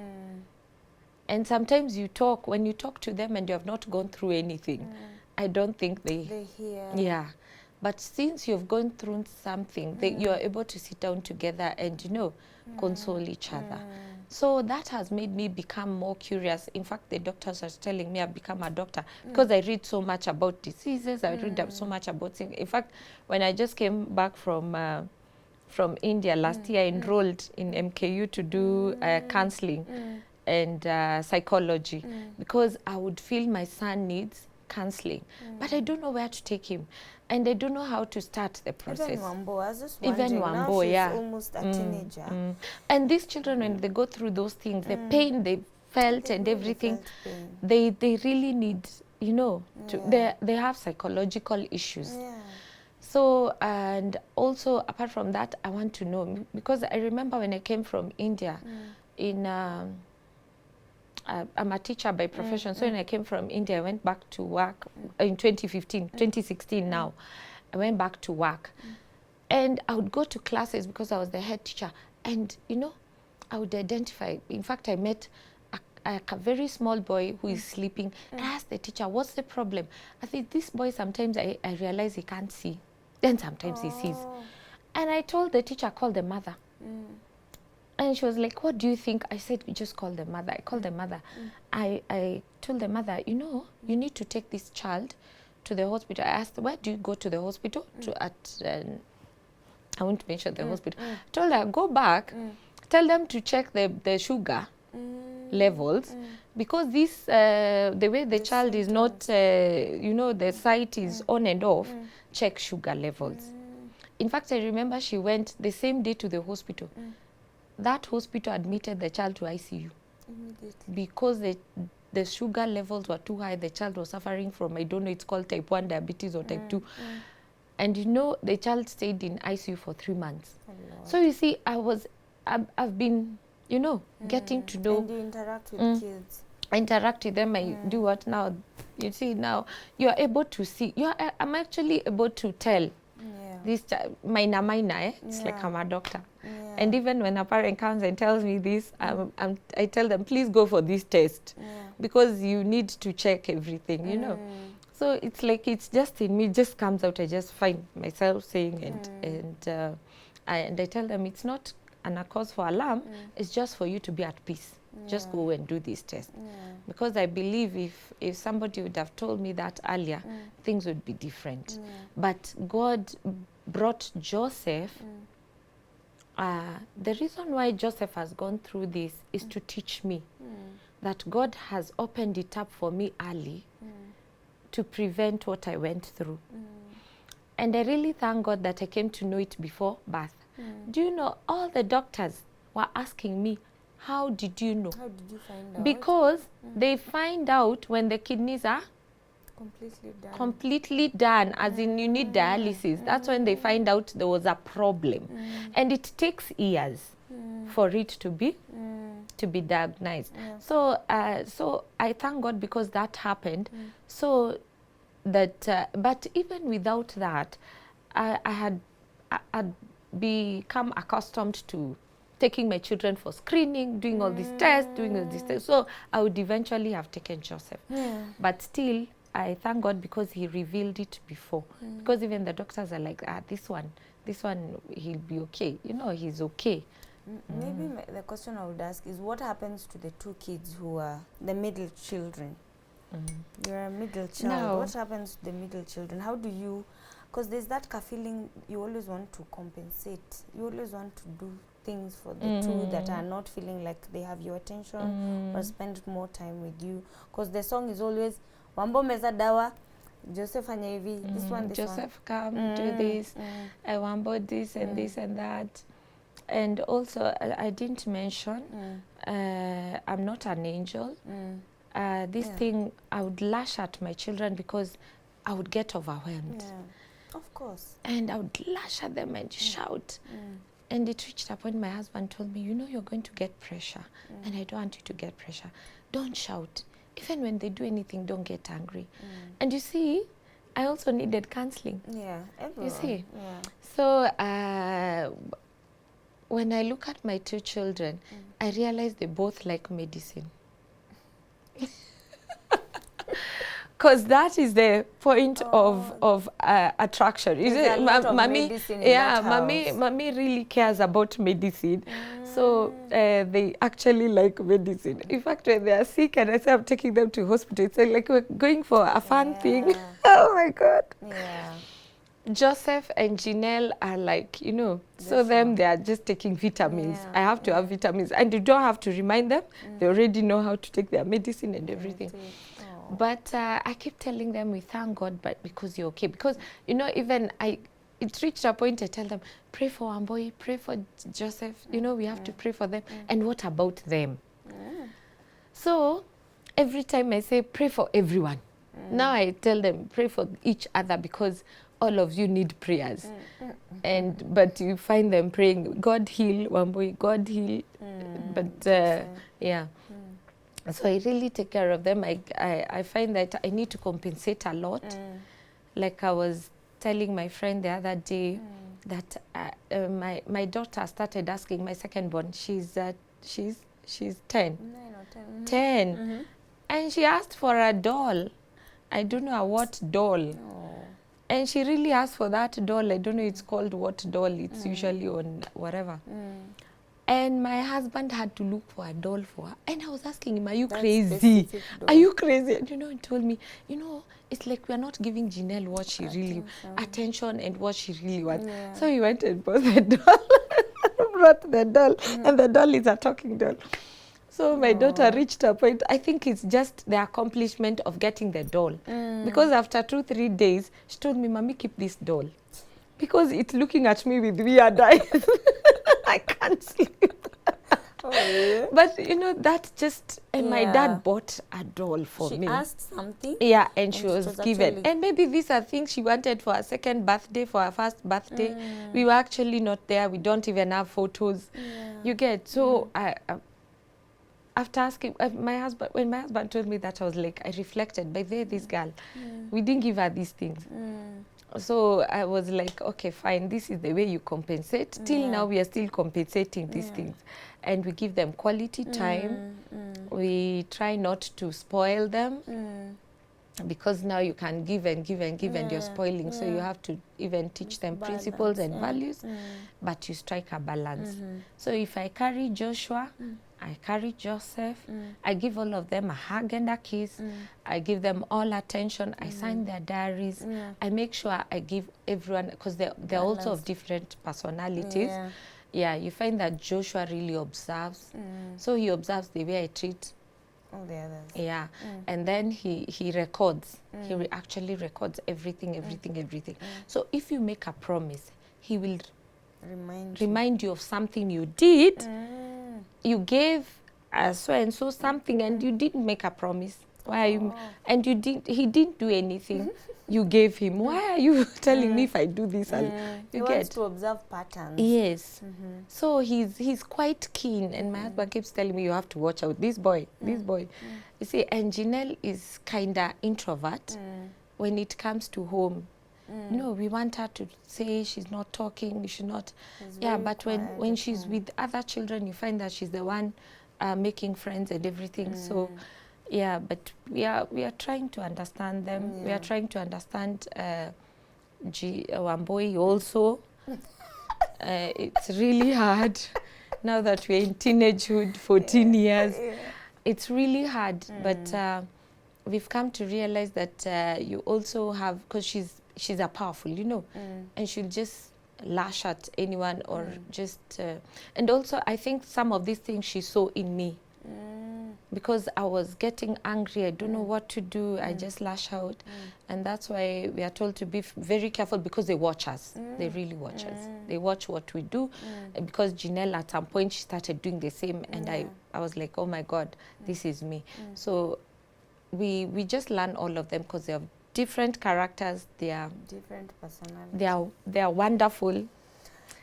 And sometimes when you talk to them and you have not gone through anything, I don't think they hear. Yeah. But since you've gone through something, you are able to sit down together and, console each other. So that has made me become more curious. In fact, the doctors are telling me I've become a doctor because I read so much about diseases. I read so much about things. In fact, when I just came back from India last year, I enrolled in MKU to do counseling and psychology because I would feel my son needs counseling, but I don't know where to take him, and I don't know how to start the process. Even Wambo, I was just Even wondering, Wambo, now she's almost a teenager. And these children, when they go through those things, the pain they felt and everything, they really need, they have psychological issues. So, and also apart from that, I want to know, because I remember when I came from India, I'm a teacher by profession, so when I came from India, I went back to work in 2016 now. I went back to work. And I would go to classes because I was the head teacher. And, I would identify. In fact, I met a very small boy who is sleeping. I asked the teacher, what's the problem? I said, this boy, sometimes I realize he can't see. Then sometimes he sees. And I told the teacher, call the mother. And she was like, what do you think? I said, just call the mother. I called the mother. I told the mother, you need to take this child to the hospital. I asked, where do you go to the hospital? I won't mention the hospital. I told her, go back, tell them to check the sugar levels, because this, the way the child is not, the sight is on and off, check sugar levels. In fact, I remember she went the same day to the hospital. That hospital admitted the child to ICU because the sugar levels were too high. The child was suffering from, I don't know, it's called type 1 diabetes or type 2. And the child stayed in ICU for 3 months. So you see, I've been, getting to know. And you interact with kids. I interact with them. I do what now? You see, now you are able to see. I'm actually able to tell. This minor, it's like I'm a doctor. And even when a parent comes and tells me this, I tell them, please go for this test because you need to check everything, So it's like, it's just in me, it just comes out. I just find myself saying, and I tell them it's not a cause for alarm, it's just for you to be at peace. Just go and do this test. Because I believe if somebody would have told me that earlier, things would be different. But God brought Joseph. The reason why Joseph has gone through this is to teach me that God has opened it up for me early to prevent what I went through. And I really thank God that I came to know it before birth. Do you know, all the doctors were asking me, how did you know? How did you find out? Because they find out when the kidneys are completely done, as in you need dialysis. That's when they find out there was a problem. And it takes years for it to be diagnosed. So I thank God because that happened. So that, but even without that, I had become accustomed to taking my children for screening, doing all these tests, So I would eventually have taken Joseph. But still, I thank God because he revealed it before. Because even the doctors are like, this one, he'll be okay. He's okay. Maybe the question I would ask is, what happens to the two kids who are the middle children? You're a middle child. No. What happens to the middle children? How do you, because there's that feeling you always want to compensate. You always want to do things for the two that are not feeling like they have your attention or spend more time with you. Because the song is always, Wambo meza dawa, Joseph anya hivi, this one, Joseph come do this, I Wambo this and this and that. And also, I didn't mention, I'm not an angel. This thing, I would lash at my children because I would get overwhelmed. Of course. And I would lash at them and shout. And it reached a point my husband told me, you know, you're going to get pressure. And I don't want you to get pressure. Don't shout. Even when they do anything, don't get angry. And you see, I also needed counseling. Yeah, everyone. You see? Yeah. So when I look at my two children, I realize they both like medicine. Because that is the point of attraction. Is it? Mommy, yeah, mommy really cares about medicine. So they actually like medicine. In fact, when they are sick and I say I'm taking them to hospital, it's like we're going for a fun thing. Oh my God. Yeah. Joseph and Janelle are like, you know, so them, they are just taking vitamins. I have to have vitamins. And you don't have to remind them. They already know how to take their medicine and everything. But I keep telling them, we thank God, but because you're okay. Because, you know, even it reached a point I tell them, pray for Wamboi, pray for Joseph. You know, we have to pray for them. And what about them? So every time I say, pray for everyone. Now I tell them, pray for each other because all of you need prayers. But you find them praying, God heal Wamboi, God heal. But yeah. So I really take care of them. I find that I need to compensate a lot. Like I was telling my friend the other day that my daughter started asking, my second born, she's 10. 9 or 10. 10. And she asked for a doll. I don't know what doll. And she really asked for that doll. I don't know it's called what doll. It's usually on whatever. And my husband had to look for a doll for her. And I was asking him, are you crazy? Are you crazy? And you know, he told me, you know, it's like we're not giving Janelle what she really, attention and what she really wants. So he went and bought the doll, brought the doll, and the doll is a talking doll. So my daughter reached a point, I think it's just the accomplishment of getting the doll. Because after 2-3 days, she told me, Mommy, keep this doll. Because it's looking at me with weird eyes. I can't sleep. But you know, that just, and my dad bought a doll for me. She asked something? Yeah, and she was given. And maybe these are things she wanted for her second birthday, for her first birthday. We were actually not there. We don't even have photos. You get, so after asking my husband, when my husband told me that, I was like, I reflected, by the way, this girl, we didn't give her these things. So I was like, okay, fine, this is the way you compensate. Till now, we are still compensating these things. And we give them quality time. We try not to spoil them. Because now you can give and give and give and you're spoiling. So you have to even teach them principles and values. But you strike a balance. So if I carry Joshua, I carry Joseph, I give all of them a hug and a kiss, I give them all attention, I sign their diaries, I make sure I give everyone, because they're also of different personalities. Yeah, you find that Joshua really observes. So he observes the way I treat all the others. Yeah, and then he records. He actually records everything. So if you make a promise, he will remind you of something you did. You gave so and so something, and you didn't make a promise. Why are you? And he didn't do anything. You gave him. Why are you telling me if I do this? And you he wants to observe patterns. Yes. So he's quite keen, and my husband keeps telling me, you have to watch out. This boy. You see, and Janelle is kinda introvert when it comes to home. No, we want her to say she's not talking, she's not. But when she's with other children, you find that she's the one making friends and everything. So, yeah, but we are trying to understand them. We are trying to understand Wamboi also. It's really hard now that we're in teenagehood, 14 years. It's really hard, but we've come to realize that you also have, because she's a powerful, you know, and she'll just lash at anyone or just, and also I think some of these things she saw in me. because I was getting angry. I don't know what to do. I just lash out. And that's why we are told to be very careful, because they watch us. They really watch us. They watch what we do. Because Janelle, at some point, she started doing the same. And I was like, oh my God, this is me. So we just learn all of them, because they have different characters. They are different personalities. They are wonderful.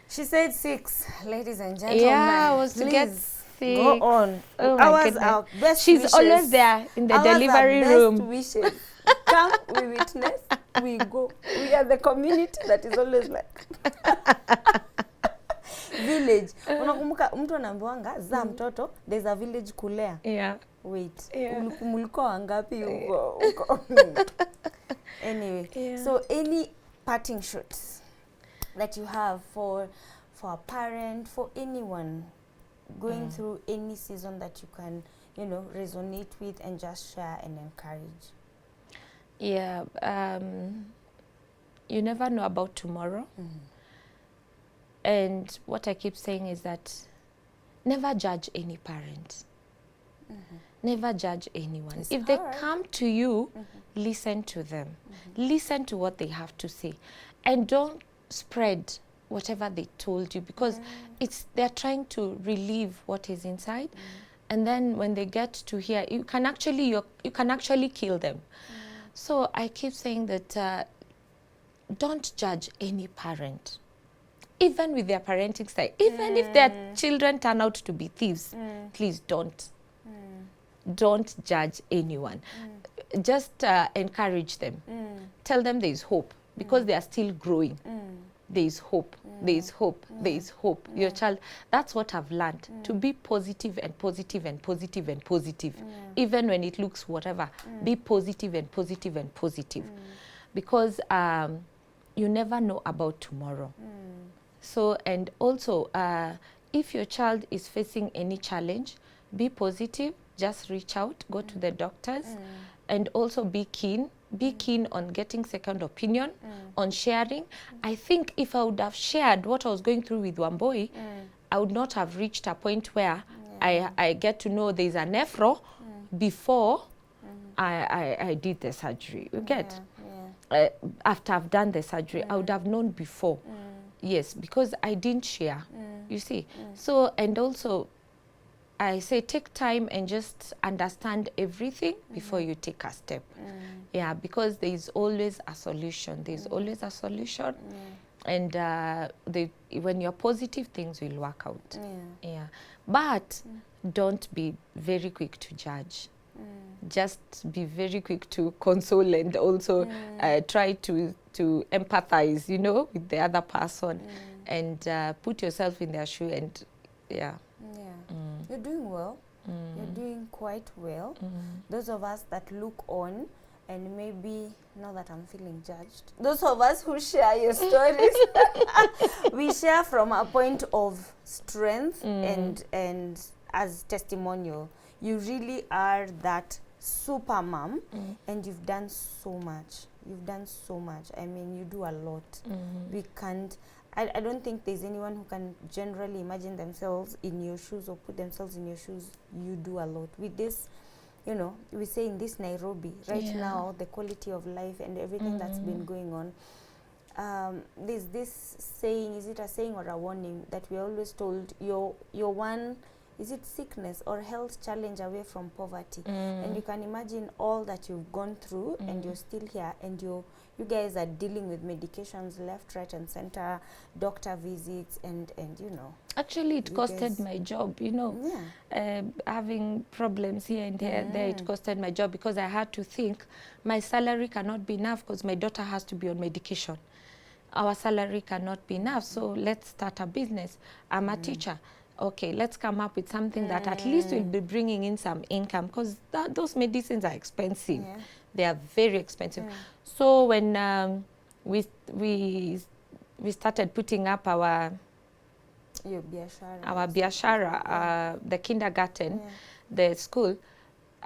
She said 6, ladies and gentlemen. Yeah, I was to get 6. Go on. Oh my goodness. Our best She's wishes. Always there in the delivery room. Best wishes. Come, we witness, we go. We are the community that is always like village. Unakumbuka mtu anaambiwanga za mtoto, there's a village kulea. Yeah. Wait. Mulikuwa wangapi huko? Anyway, so any parting shots that you have for a parent, for anyone going through any season that you can, resonate with and just share and encourage? Yeah, you never know about tomorrow. And what I keep saying is that never judge any parent. Never judge anyone. If they come to you, listen to them. Listen to what they have to say. And don't spread whatever they told you, because they're trying to relieve what is inside. And then when they get to hear, you can actually kill them. So I keep saying that don't judge any parent, even with their parenting style. Even if their children turn out to be thieves, please don't. Don't judge anyone. Just encourage them. Tell them there is hope, because they are still growing. There is hope. There is hope. There is hope. Your child, that's what I've learned, to be positive and positive and positive and positive. Even when it looks whatever, be positive and positive and positive. Because you never know about tomorrow. So, and also, if your child is facing any challenge, be positive, just reach out, go to the doctors, and also be keen on getting second opinion, on sharing. I think if I would have shared what I was going through with Wamboi, I would not have reached a point where I get to know there's a nephro before I did the surgery. You get? After I've done the surgery, I would have known before. Yes, because I didn't share, you see. So, and also, I say take time and just understand everything before you take a step. Yeah, because there is always a solution. There is always a solution. And when you're positive, things will work out. Yeah. But don't be very quick to judge. Just be very quick to console, and also try to empathize, with the other person, and put yourself in their shoe, and You're doing well. You're doing quite well. Those of us that look on, and maybe, now that I'm feeling judged, those of us who share your stories, we share from a point of strength and as testimonial. You really are that super mom, and you've done so much. You've done so much. I mean, you do a lot. We can't, I don't think there's anyone who can generally imagine themselves in your shoes or put themselves in your shoes. You do a lot. With this, we say in this Nairobi, right now, the quality of life and everything that's been going on, there's this saying, is it a saying or a warning, that we're always told, you're one, is it sickness or health challenge away from poverty? And you can imagine all that you've gone through, and you're still here, and you guys are dealing with medications left, right, and center, doctor visits, and Actually, it costed my job, having problems here and there, it costed my job, because I had to think my salary cannot be enough, because my daughter has to be on medication. Our salary cannot be enough, so let's start a business. I'm a teacher. Okay, let's come up with something that at least will be bringing in some income, because those medicines are expensive. They are very expensive. So when we started putting up our biashara, the kindergarten, the school,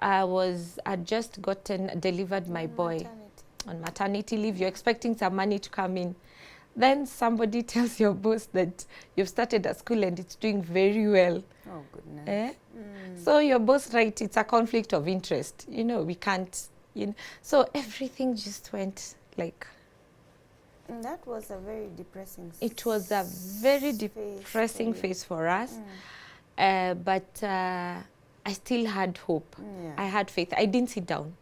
I'd just delivered my boy on maternity leave. You're expecting some money to come in. Then somebody tells your boss that you've started a school and it's doing very well. Oh, goodness. So your boss, right, it's a conflict of interest. You know, we can't, you know. So everything just went like... That was a very depressing It was a very depressing phase for us. But I still had hope. I had faith. I didn't sit down.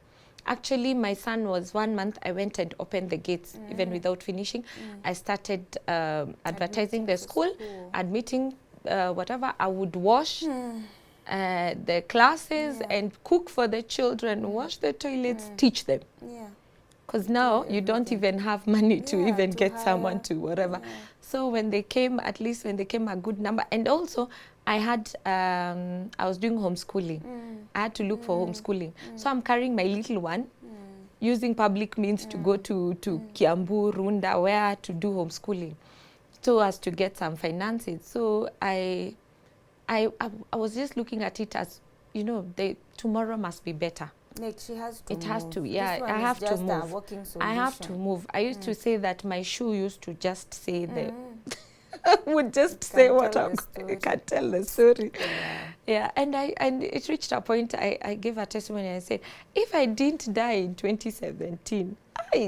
Actually, my son was 1 month. I went and opened the gates, even without finishing. I started advertising the school, admitting whatever. I would wash the classes and cook for the children, wash the toilets, teach them. Because now you don't even have money to even get someone to whatever. So when they came, at least when they came a good number. And also, I had, I was doing homeschooling. I had to look for homeschooling. So I'm carrying my little one, using public means to go to Kiambu, Runda, where to do homeschooling, so as to get some finances. So I was just looking at it as, you know, tomorrow must be better. Like she has to It has move. to, yeah, This one I have is just to a move. working I have to solution. move. I used to say that my shoe used to just say the... would just say what I can't tell the story. Yeah, and it reached a point I gave a testimony and I said, if I didn't die in 2017,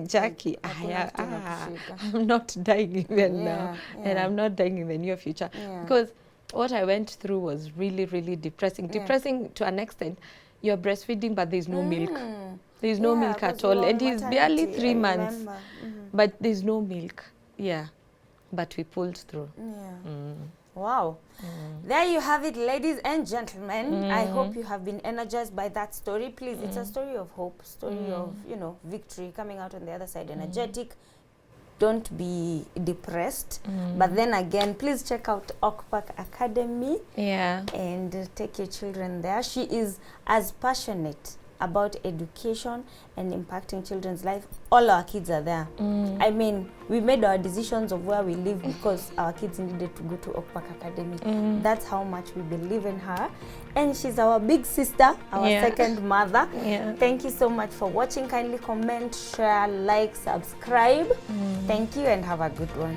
Jackie, I'm not dying even now, and I'm not dying in the near future, because what I went through was really, really depressing. Depressing to an extent. You're breastfeeding, but there's no milk. There's no milk at all, and he's barely 3 months, but there's no milk. Yeah. But we pulled through. Wow. There you have it, ladies and gentlemen. I hope you have been energized by that story. Please, it's a story of hope, story of, you know, victory, coming out on the other side, energetic. Don't be depressed. But then again, please check out Okpak Academy. And take your children there. She is as passionate about education and impacting children's life. All our kids are there. I mean, we made our decisions of where we live because our kids needed to go to Okpak Academy. That's how much we believe in her. And she's our big sister, our second mother. Thank you so much for watching. Kindly comment, share, like, subscribe. Thank you and have a good one.